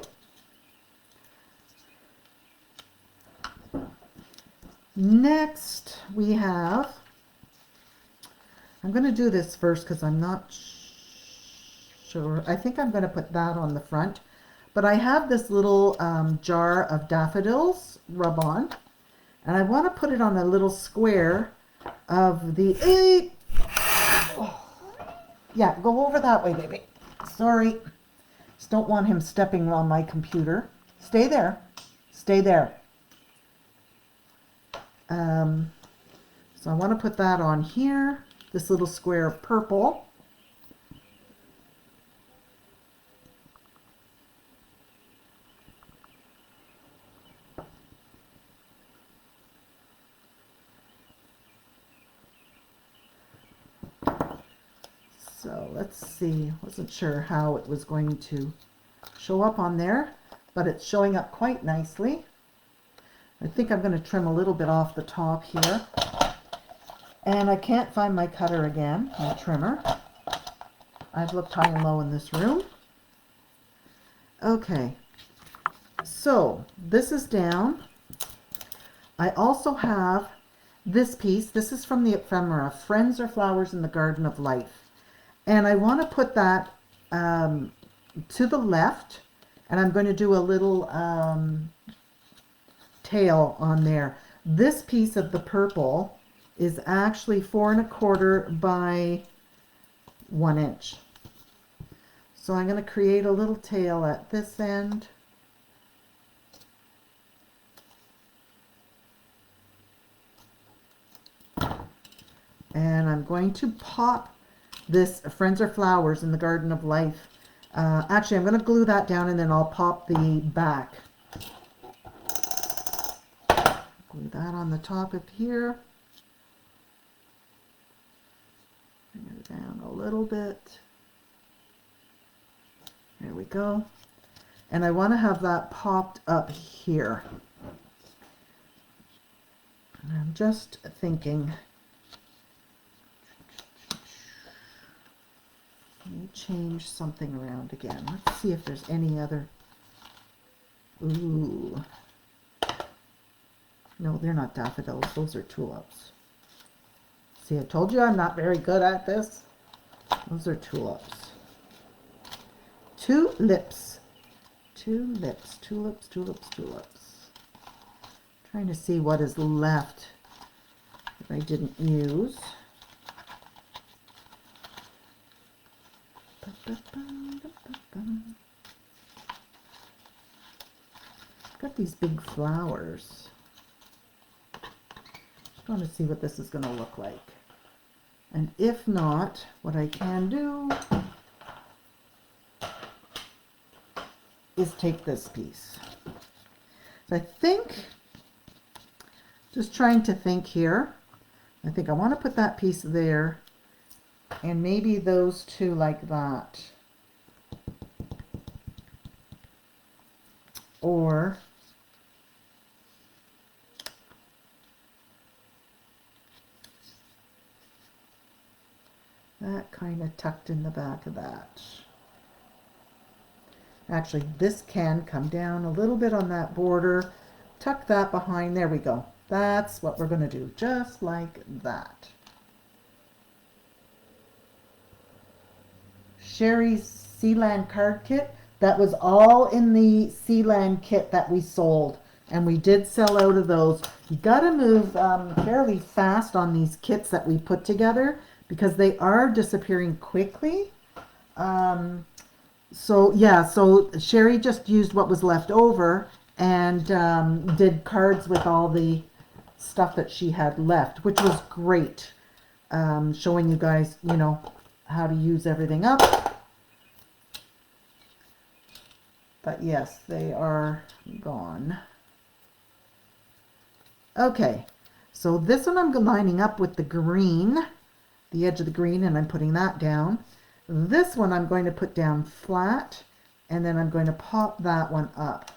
Next, we have, I'm going to do this first because I'm not sure. I think I'm going to put that on the front. But I have this little jar of daffodils rub-on. And I want to put it on a little square of the Yeah, go over that way, baby. Sorry. Just don't want him stepping on my computer. Stay there. Stay there. So I want to put that on here. This little square of purple. So let's see. Wasn't sure how it was going to show up on there, but it's showing up quite nicely. I think I'm going to trim a little bit off the top here. And I can't find my cutter again, my trimmer. I've looked high and low in this room. Okay, so this is down. I also have this piece. This is from the ephemera, Friends or Flowers in the Garden of Life. And I want to put that to the left, and I'm going to do a little tail on there. This piece of the purple is actually 4 1/4 by 1 inch. So I'm going to create a little tail at this end. And I'm going to pop this Friends or Flowers in the Garden of Life. Actually, I'm going to glue that down and then I'll pop the back. Glue that on the top of here. Bring it down a little bit. There we go. And I want to have that popped up here. And I'm just thinking, let me change something around again. Let's see if there's any other. Ooh. No, they're not daffodils. Those are tulips. See, I told you I'm not very good at this. Those are tulips. Tulips. Tulips, tulips, tulips, tulips. Trying to see what is left that I didn't use. Got these big flowers. Just want to see what this is going to look like. And if not, what I can do is take this piece. So I think, just trying to think here, I think I want to put that piece there and maybe those two like that. Or that kind of tucked in the back of that. Actually, this can come down a little bit on that border. Tuck that behind. There we go. That's what we're going to do. Just like that. Sherry's Sealand card kit. That was all in the Sealand kit that we sold. And we did sell out of those. You got to move fairly fast on these kits that we put together because they are disappearing quickly. So yeah, so Sherry just used what was left over and did cards with all the stuff that she had left, which was great. Showing you guys, you know, how to use everything up. But yes, they are gone. Okay, so this one I'm lining up with the green, the edge of the green, and I'm putting that down. This one I'm going to put down flat, and then I'm going to pop that one up.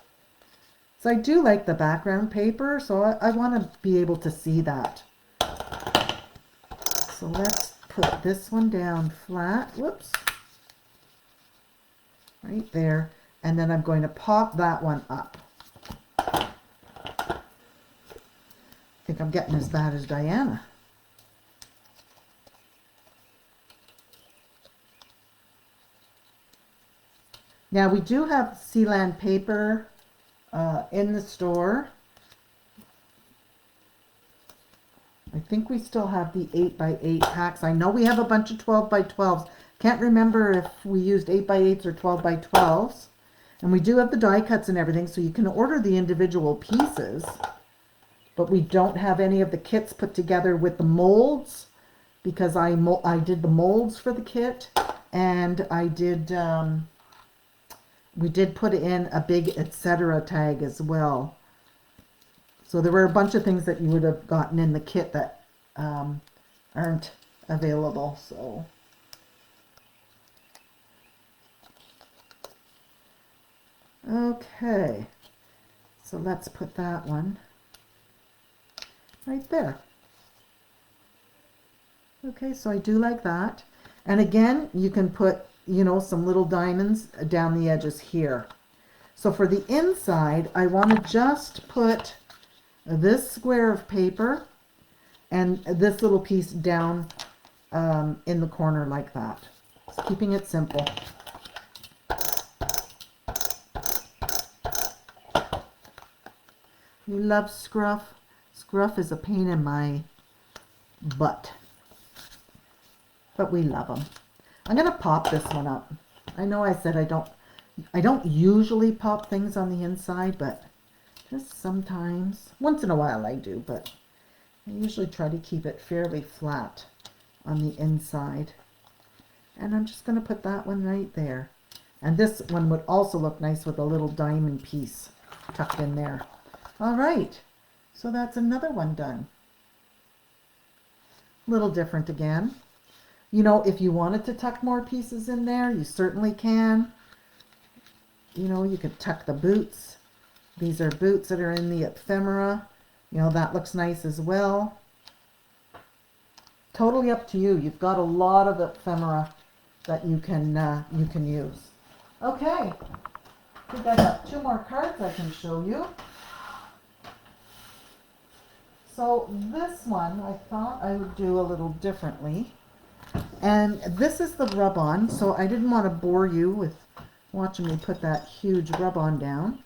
So I do like the background paper, so I want to be able to see that. So let's put this one down flat. Whoops. Right there. And then I'm going to pop that one up. I think I'm getting as bad as Diana. Now we do have Sealand paper in the store. I think we still have the 8x8 packs. I know we have a bunch of 12x12s. Can't remember if we used 8x8s or 12x12s. And we do have the die cuts and everything, so you can order the individual pieces. But we don't have any of the kits put together with the molds, because I did the molds for the kit, and I did we did put in a big etc. tag as well. So there were a bunch of things that you would have gotten in the kit that aren't available. So okay, so let's put that one right there. Okay, so I do like that. And again, you can put, you know, some little diamonds down the edges here. So for the inside, I want to just put this square of paper and this little piece down in the corner like that. Just keeping it simple. You love Scruff? Scruff is a pain in my butt. But we love them. I'm going to pop this one up. I know I said I don't usually pop things on the inside, but just sometimes, once in a while I do, but I usually try to keep it fairly flat on the inside. And I'm just going to put that one right there. And this one would also look nice with a little diamond piece tucked in there. All right, so that's another one done. A little different again. You know, if you wanted to tuck more pieces in there, you certainly can. You know, you could tuck the boots. These are boots that are in the ephemera. You know, that looks nice as well. Totally up to you. You've got a lot of ephemera that you can use. Okay, I think I got 2 more cards I can show you. So this one I thought I would do a little differently. And this is the rub-on, so I didn't want to bore you with watching me put that huge rub-on down.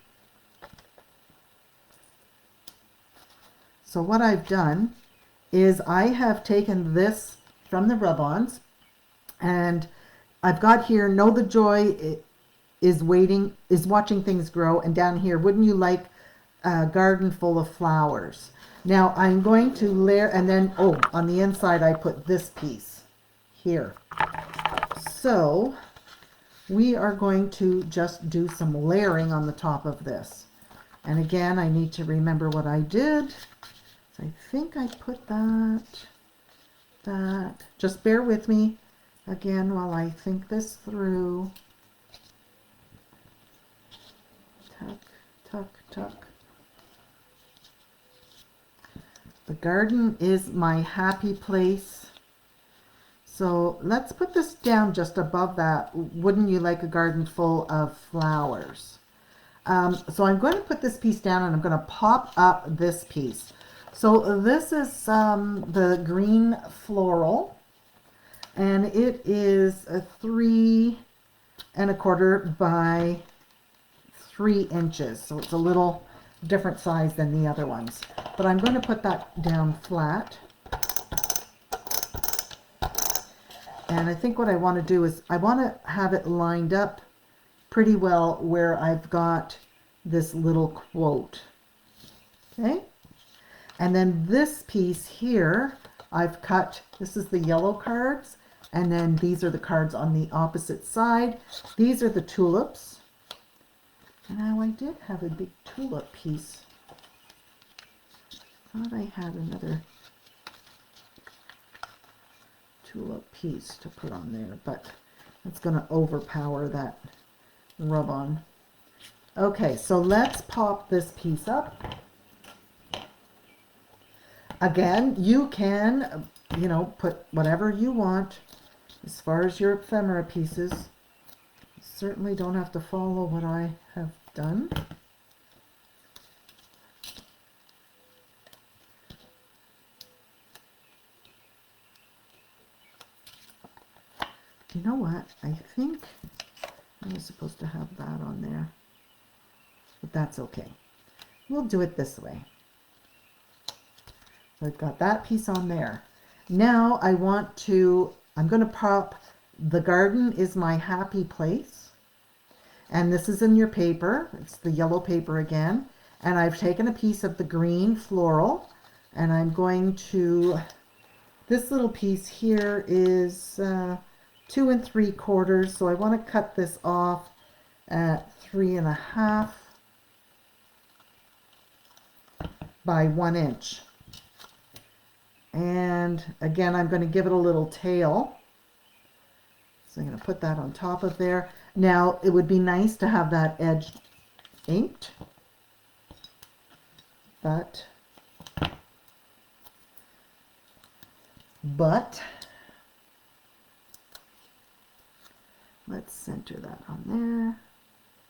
So what I've done is I have taken this from the rub-ons, and I've got here, Know the Joy is watching things grow, and down here, wouldn't you like a garden full of flowers? Now I'm going to layer, and then, oh, on the inside I put this piece here. So we are going to just do some layering on the top of this. And again, I need to remember what I did. So I think I put that. Just bear with me again while I think this through. Tuck, tuck, tuck. The garden is my happy place. So let's put this down just above that. Wouldn't you like a garden full of flowers? So I'm going to put this piece down, and I'm going to pop up this piece. So this is the green floral, and it is a 3 1/4 by 3 inches. So it's a little different size than the other ones. But I'm going to put that down flat. And I think what I want to do is I want to have it lined up pretty well where I've got this little quote. Okay? And then this piece here, I've cut, this is the yellow cards, and then these are the cards on the opposite side. These are the tulips. And now I did have a big tulip piece. Thought I had another tulip piece to put on there, but it's going to overpower that rub-on. Okay, so let's pop this piece up. Again, you can, you know, put whatever you want as far as your ephemera pieces. You certainly don't have to follow what I have done. You know what? I think I was supposed to have that on there, but that's okay. We'll do it this way. So I've got that piece on there. Now I want to, I'm going to pop The garden is my happy place. And this is in your paper. It's the yellow paper again. And I've taken a piece of the green floral, and I'm going to, this little piece here is 2 3/4. So I want to cut this off at 3.5 by 1 inch. And again, I'm going to give it a little tail. So I'm going to put that on top of there. Now, it would be nice to have that edge inked, but let's center that on there,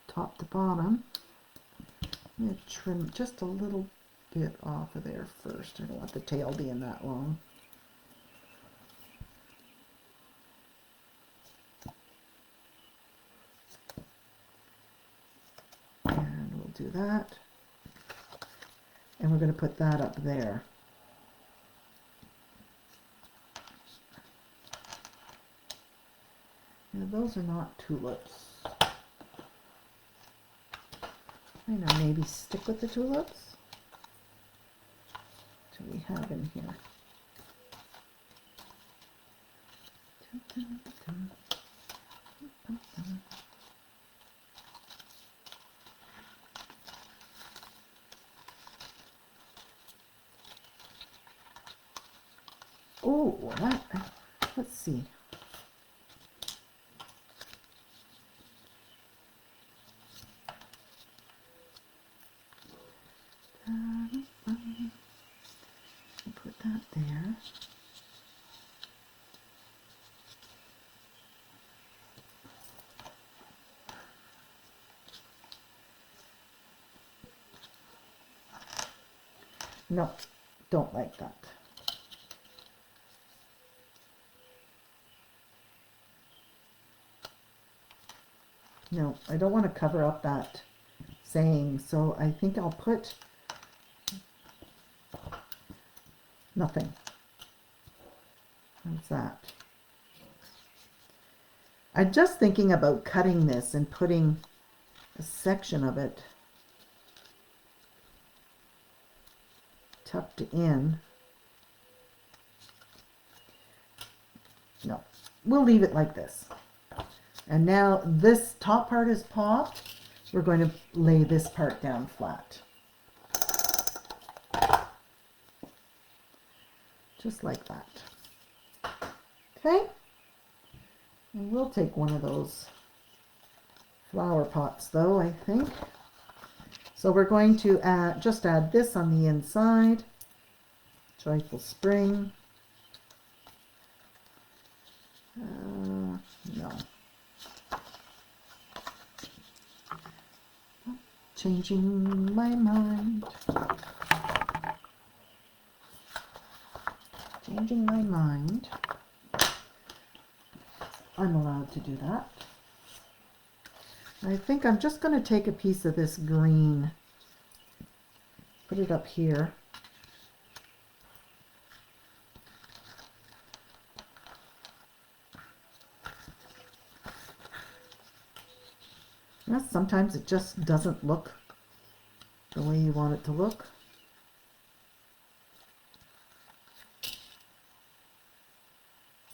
top to bottom. I'm going to trim just a little bit off of there first. I don't want the tail being that long. And we'll do that. And we're going to put that up there. Now, those are not tulips. I know, maybe stick with the tulips. What do we have in here? Oh, let's see. Put that there. No, don't like that. No, I don't want to cover up that saying, so I think I'll put nothing. How's that? I'm just thinking about cutting this and putting a section of it tucked in. No, we'll leave it like this. And now this top part is popped. We're going to lay this part down flat. Just like that. Okay? And we'll take one of those flower pots though, I think. So we're going to just add this on the inside. Joyful Spring. No. Changing my mind. Changing my mind. I'm allowed to do that. I think I'm just going to take a piece of this green, put it up here. Now, sometimes it just doesn't look the way you want it to look.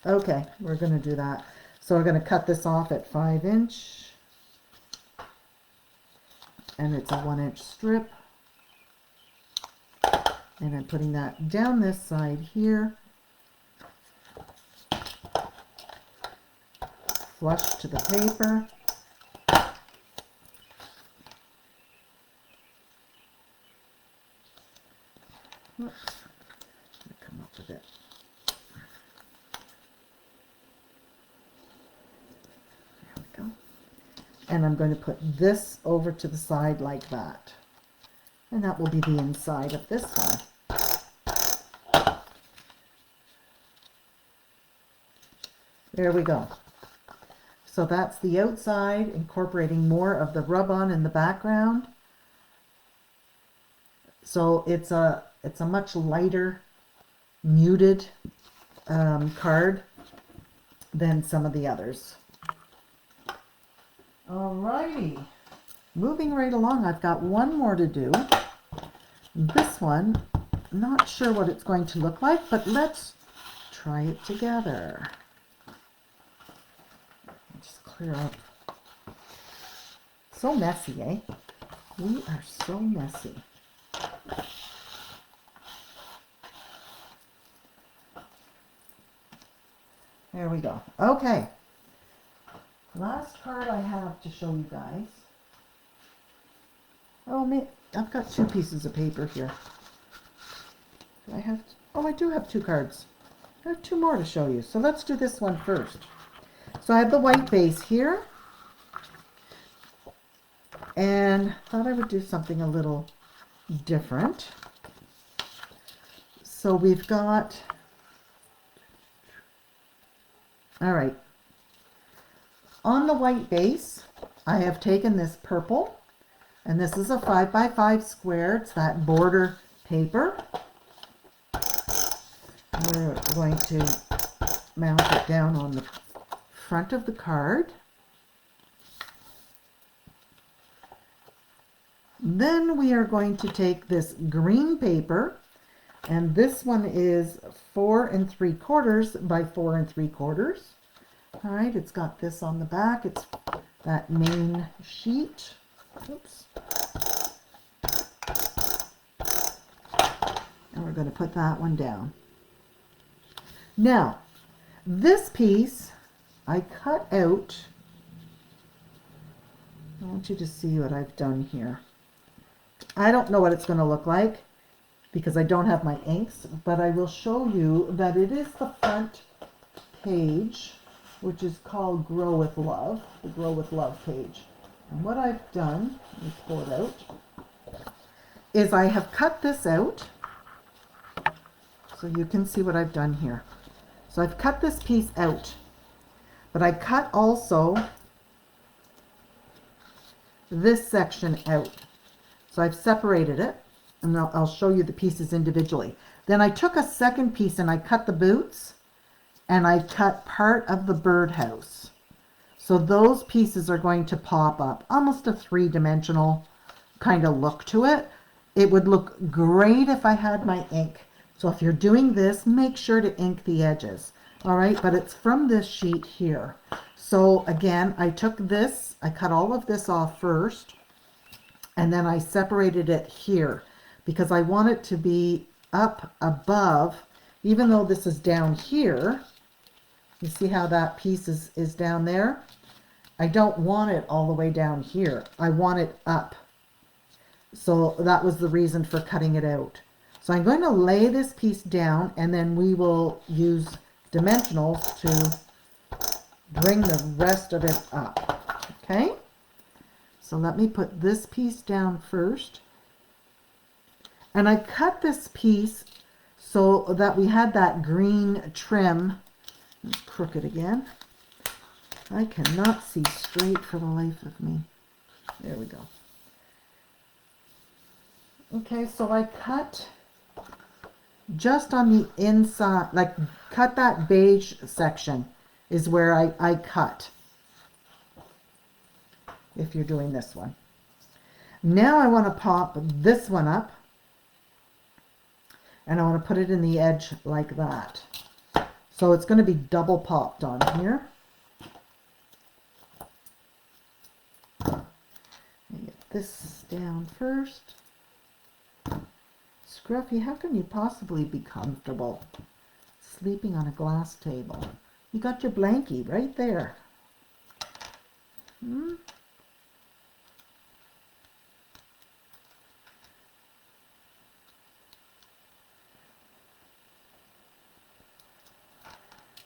Okay, we're going to do that. So we're going to cut this off at 5 inch. And it's a 1 inch strip. And I'm putting that down this side here. Flush to the paper. Oops. Come up with it. There we go. And I'm going to put this over to the side like that. And that will be the inside of this one. There we go. So that's the outside, incorporating more of the rub-on in the background. So it's a much lighter, muted card. than some of the others. Alrighty. Moving right along, I've got one more to do. This one, not sure what it's going to look like, but let's try it together. Just clear up. So messy, eh? We are so messy. There we go. Okay. Last card I have to show you guys. Oh, I've got 2 pieces of paper here. Do I have? Oh, I do have 2 cards. I have 2 more to show you. So let's do this one first. So I have the white base here. And thought I would do something a little different. So we've got, all right, on the white base, I have taken this purple, and this is a 5x5 square. It's that border paper. We're going to mount it down on the front of the card. Then we are going to take this green paper, and this one is 4 3/4 by 4 3/4. All right, it's got this on the back. It's that main sheet. Oops. And we're going to put that one down. Now, this piece I cut out. I want you to see what I've done here. I don't know what it's going to look like because I don't have my inks, but I will show you that it is the front page, which is called Grow with Love, the Grow with Love page. And what I've done, let me pull it out, is I have cut this out so you can see what I've done here. So I've cut this piece out, but I cut also this section out. So I've separated it, and I'll show you the pieces individually. Then I took a second piece and I cut the boots, and I cut part of the birdhouse. So those pieces are going to pop up, almost a 3-dimensional kind of look to it. It would look great if I had my ink. So if you're doing this, make sure to ink the edges. All right, but it's from this sheet here. So again, I took this, I cut all of this off first, and then I separated it here because I want it to be up above, even though this is down here. You see how that piece is down there? I don't want it all the way down here. I want it up. So that was the reason for cutting it out. So I'm going to lay this piece down, and then we will use dimensionals to bring the rest of it up. Okay? So let me put this piece down first. And I cut this piece so that we had that green trim. Let's crook it again. I cannot see straight for the life of me. There we go. Okay, so I cut just on the inside, like cut that beige section is where I cut. If you're doing this one. Now I want to pop this one up, and I want to put it in the edge like that. So it's going to be double popped on here. Get this down first. Scruffy, how can you possibly be comfortable sleeping on a glass table? You got your blankie right there. Hmm?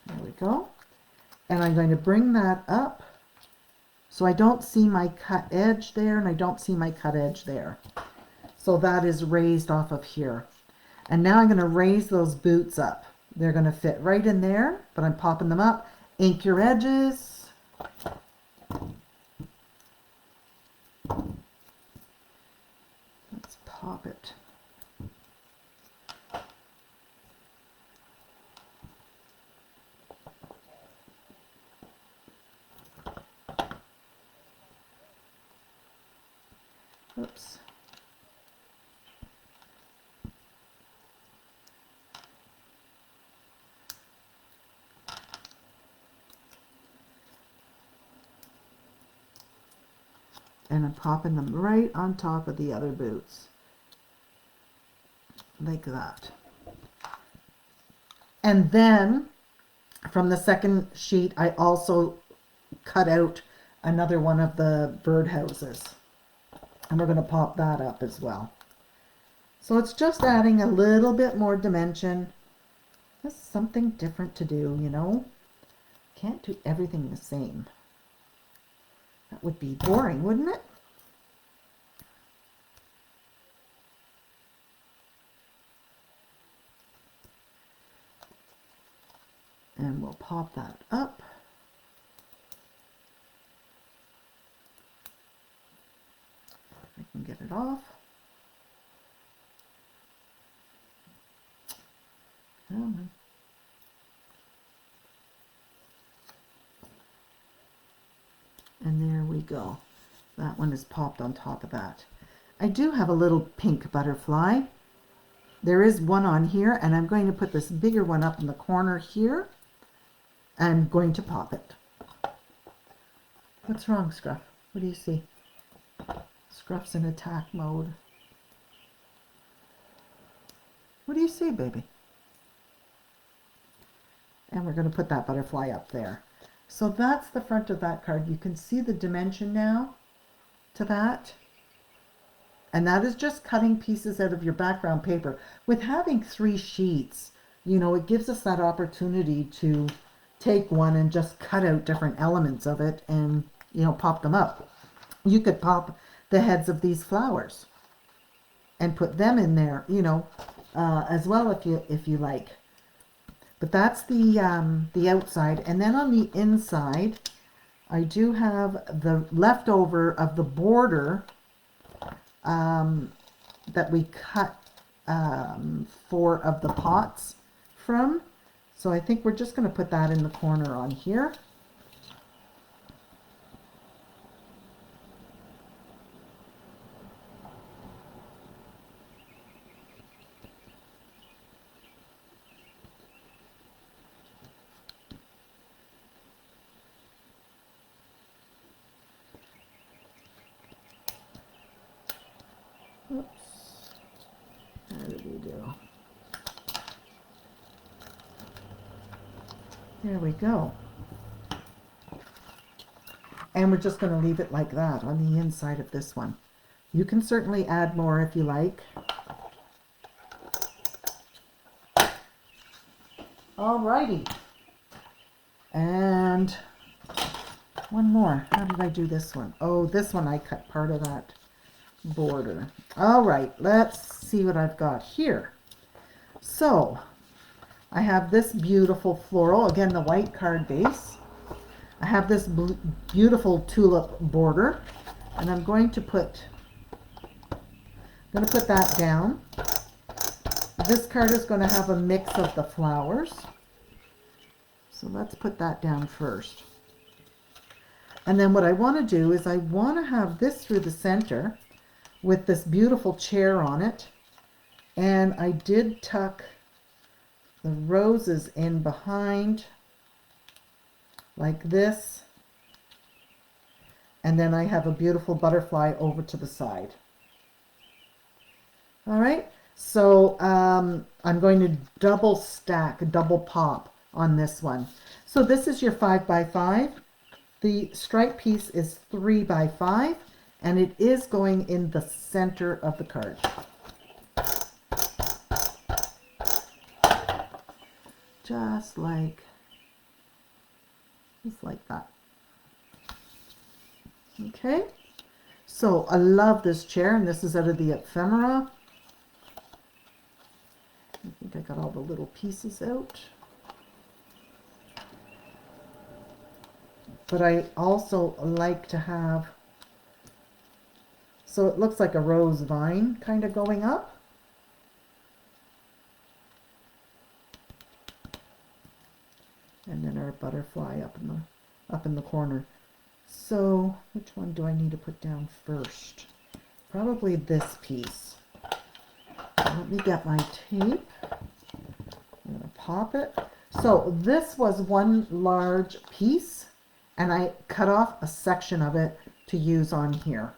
There we go. And I'm going to bring that up so I don't see my cut edge there, and I don't see my cut edge there. So that is raised off of here. And now I'm going to raise those boots up. They're going to fit right in there, but I'm popping them up. Ink your edges. Let's pop it. Oops. And I'm popping them right on top of the other boots. Like that. And then from the second sheet, I also cut out another one of the birdhouses. And we're going to pop that up as well. So it's just adding a little bit more dimension. Just something different to do, you know. Can't do everything the same. That would be boring, wouldn't it? And we'll pop that up. I can get it off. And there we go. That one is popped on top of that. I do have a little pink butterfly. There is one on here, and I'm going to put this bigger one up in the corner here. I'm going to pop it. What's wrong, Scruff? What do you see? Scruff's in attack mode. What do you see, baby? And we're going to put that butterfly up there. So that's the front of that card. You can see the dimension now to that. And that is just cutting pieces out of your background paper. With having 3 sheets, you know, it gives us that opportunity to take one and just cut out different elements of it and, you know, pop them up. You could pop the heads of these flowers and put them in there, you know, as well if you like. But that's the outside. And then on the inside, I do have the leftover of the border that we cut 4 of the pots from. So I think we're just going to put that in the corner on here. Oops. How did we do? There we go. And we're just going to leave it like that on the inside of this one. You can certainly add more if you like. Alrighty. And one more. How did I do this one? Oh, this one I cut part of that border. Alright, let's see what I've got here. So, I have this beautiful floral, again the white card base. I have this beautiful tulip border, and I'm going to put that down. This card is going to have a mix of the flowers. So let's put that down first. And then what I want to do is I want to have this through the center with this beautiful chair on it. And I did tuck the roses in behind like this. And then I have a beautiful butterfly over to the side. All right, so I'm going to double stack, double pop on this one. So this is your 5x5. The stripe piece is 3x5, and it is going in the center of the card. Just like that. Okay, so I love this chair, and this is out of the ephemera. I think I got all the little pieces out. But I also like to have, so it looks like a rose vine kind of going up. And then our butterfly up in the corner. So which one do I need to put down first? probably this piece. So let me get my tape. I'm going to pop it. So this was one large piece, and I cut off a section of it to use on here.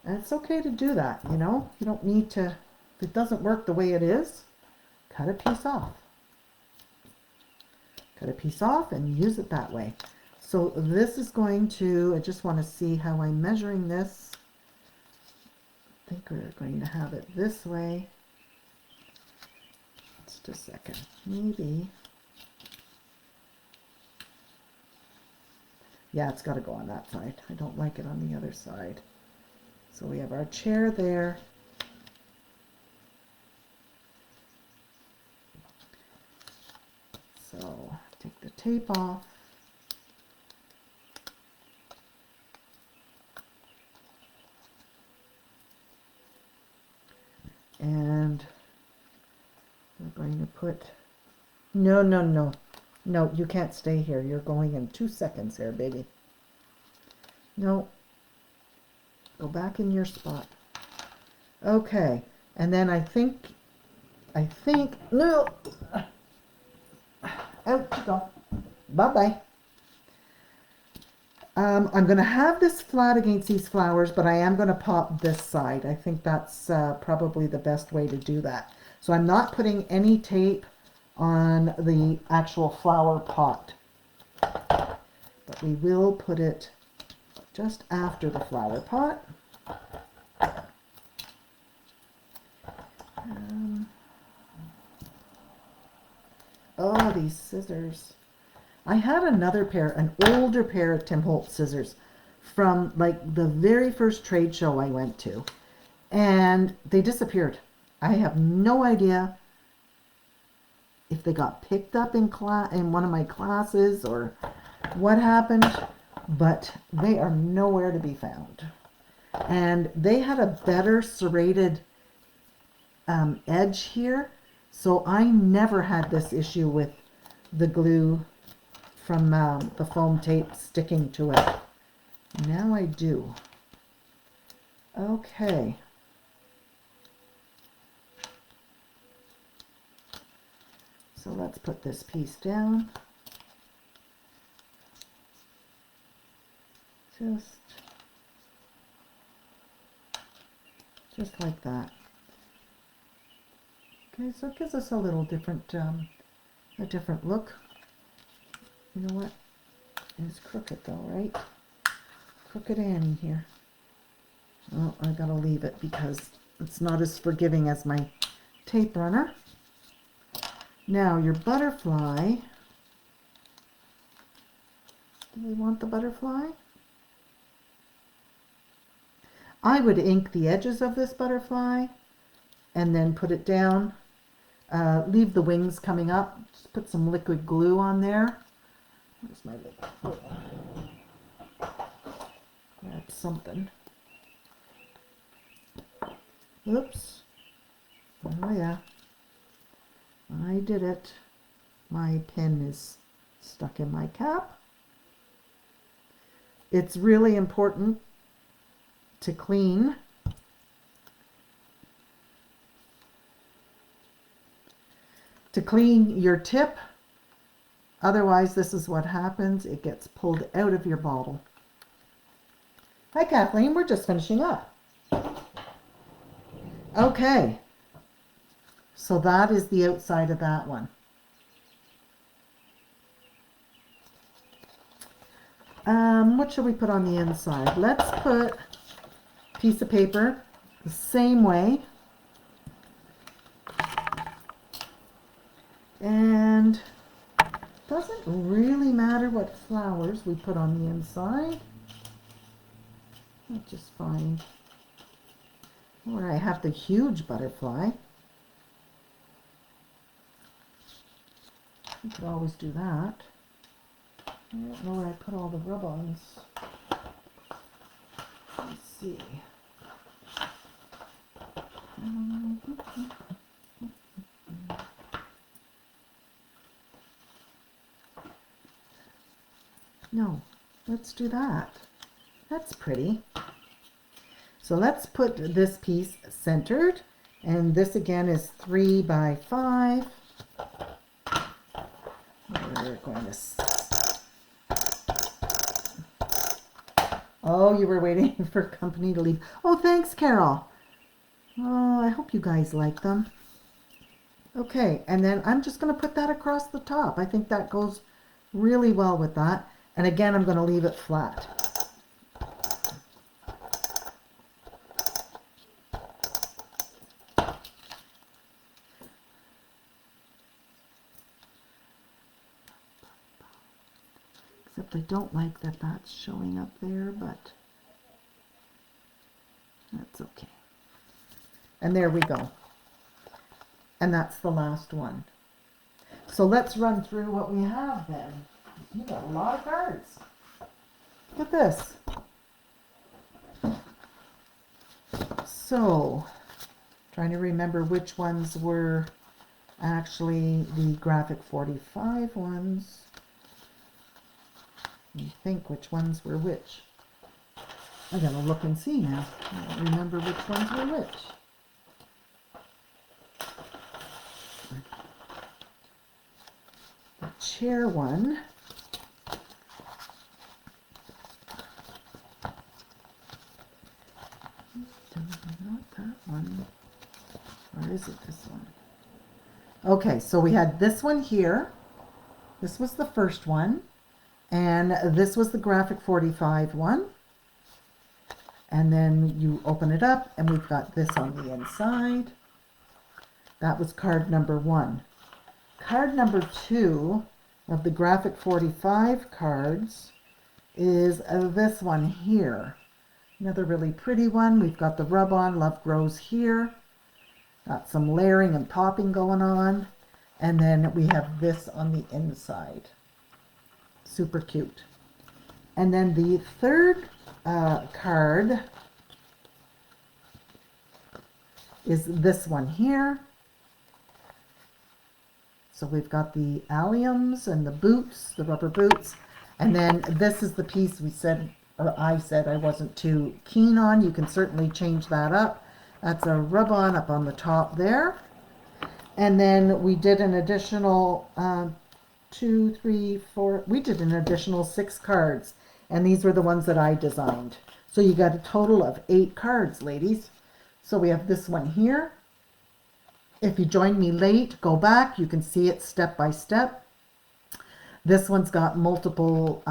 And it's okay to do that, you know. You don't need to, if it doesn't work the way it is, cut a piece off. Cut a piece off and use it that way. So this is going to, I just want to see how I'm measuring this. I think we're going to have it this way. Just a second, maybe. Yeah, it's got to go on that side. I don't like it on the other side. So we have our chair there. So take the tape off. And we're going to put, no, you can't stay here. You're going in 2 seconds here, baby. No, go back in your spot. Okay, and then I think, no, out you go. Bye-bye. I'm going to have this flat against these flowers, but I am going to pop this side. I think that's probably the best way to do that. So I'm not putting any tape on the actual flower pot, but we will put it just after the flower pot. Oh, these scissors. I had another pair, an older pair of Tim Holtz scissors from like the very first trade show I went to, and they disappeared. I have no idea if they got picked up in one of my classes or what happened, but they are nowhere to be found. And they had a better serrated edge here, so I never had this issue with the glue from the foam tape sticking to it. Now I do. Okay. So let's put this piece down. Just like that. Okay, so it gives us a little different, a different look. You know what? It's crooked though, right? Crooked Annie here. Oh, I gotta leave it because it's not as forgiving as my tape runner. Now your butterfly. Do we want the butterfly? I would ink the edges of this butterfly and then put it down. Leave the wings coming up. Just put some liquid glue on there. Where's my liquid glue? Grab something. Oops. Oh yeah. I did it. My pen is stuck in my cap. It's really important to clean. To clean your tip. Otherwise, this is what happens. It gets pulled out of your bottle. Hi, Kathleen. We're just finishing up. Okay. So that is the outside of that one. What should we put on the inside? Let's put a piece of paper the same way. And doesn't really matter what flowers we put on the inside. That's just fine. Or I have the huge butterfly. I could always do that. I don't know where I put all the rub-ons. Let's see. No, let's do that. That's pretty. So let's put this piece centered. And this again is 3 by 5. We're going to... Oh, you were waiting for company to leave. Oh, thanks, Carol. Oh, I hope you guys like them. Okay, and then I'm just going to put that across the top. I think that goes really well with that. And again, I'm going to leave it flat. Except I don't like that that's showing up there, but that's okay. And there we go. And that's the last one. So let's run through what we have then. You got a lot of cards. Look at this. So, trying to remember which ones were actually the graphic 45 ones. You think which ones were which. I gotta look and see now. I don't remember which ones were which. The chair one. Not that one. Or is it this one? Okay, so we had this one here. This was the first one. And this was the graphic 45 one. And then you open it up and we've got this on the inside. That was card number 1. Card number 2 of the graphic 45 cards is this one here. Another really pretty one. We've got the rub-on Love Grows here. Got some layering and popping going on. And then we have this on the inside. Super cute. And then the third card is this one here. So we've got the alliums and the boots, the rubber boots. And then this is the piece we said, or I said I wasn't too keen on. You can certainly change that up. That's a rub-on up on the top there. And then we did an additional 2, 3, 4. We did an additional 6 cards. And these were the ones that I designed. So you got a total of 8 cards, ladies. So we have this one here. If you joined me late, go back. You can see it step by step. This one's got multiple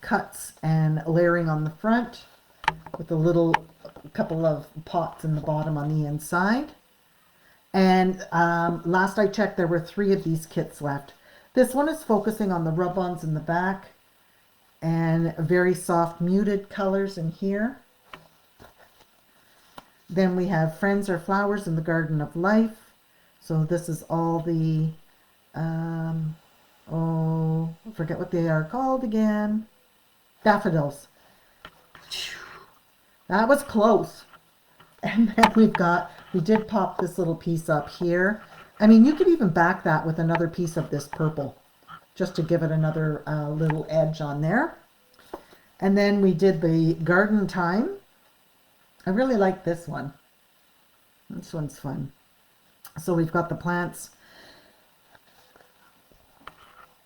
cuts and layering on the front with a couple of pots in the bottom on the inside. And last I checked, there were 3 of these kits left. This one is focusing on the rub-ons in the back and very soft muted colors in here. Then we have Friends or Flowers in the Garden of Life. So this is all the, I forget what they are called again. Daffodils. That was close. And then we did pop this little piece up here. I mean, you could even back that with another piece of this purple, just to give it another little edge on there. And then we did the Garden Time. I really like this one. This one's fun. So we've got the plants.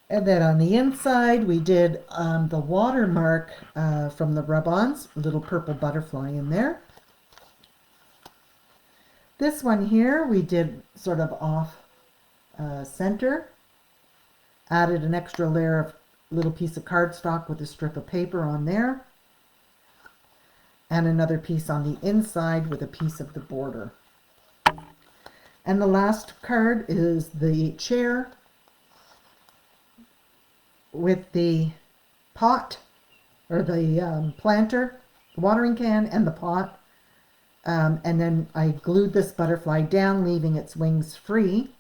And then on the inside, we did the watermark from the rub-ons, a little purple butterfly in there. This one here, we did sort of off center. Added an extra layer of little piece of cardstock with a strip of paper on there. And another piece on the inside with a piece of the border. And the last card is the chair with the pot, or the planter, the watering can, and the pot. And then I glued this butterfly down, leaving its wings free.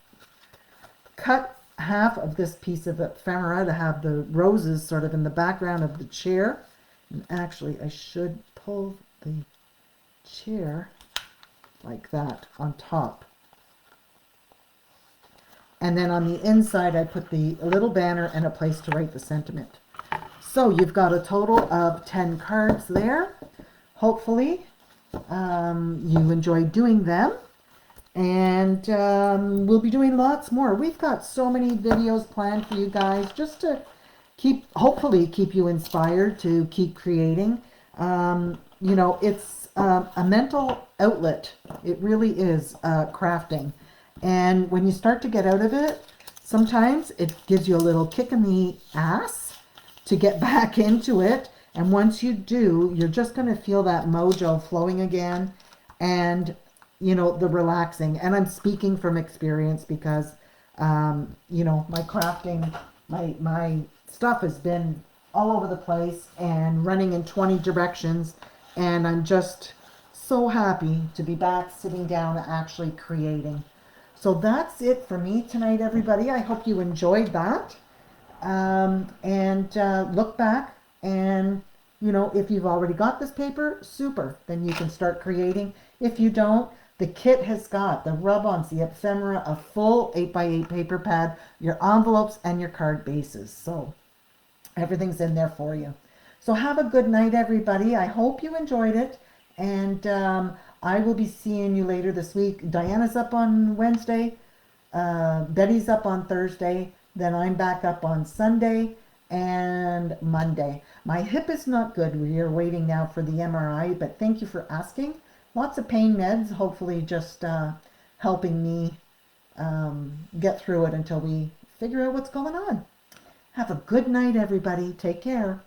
Cut half of this piece of ephemera to have the roses sort of in the background of the chair. And actually, I should pull the chair like that on top. And then on the inside, I put the little banner and a place to write the sentiment. So you've got a total of 10 cards there. Hopefully you enjoyed doing them. And we'll be doing lots more. We've got so many videos planned for you guys just to hopefully keep you inspired to keep creating. You know, it's a mental outlet. It really is, crafting. And when you start to get out of it, sometimes it gives you a little kick in the ass to get back into it. And once you do, you're just going to feel that mojo flowing again, and you know, the relaxing. And I'm speaking from experience because you know, my crafting, my stuff has been all over the place and running in 20 directions, and I'm just so happy to be back sitting down and actually creating. So that's it for me tonight, everybody. I hope you enjoyed that. And look back, and you know, if you've already got this paper, super, then you can start creating. If you don't, the kit has got the rub-ons, the ephemera, a full 8x8 paper pad, your envelopes, and your card bases. So everything's in there for you. So have a good night, everybody. I hope you enjoyed it, and I will be seeing you later this week. Diana's up on Wednesday, Betty's up on Thursday, then I'm back up on Sunday and Monday. My hip is not good. We are waiting now for the MRI, but thank you for asking. Lots of pain meds, hopefully just helping me get through it until we figure out what's going on. Have a good night, everybody. Take care.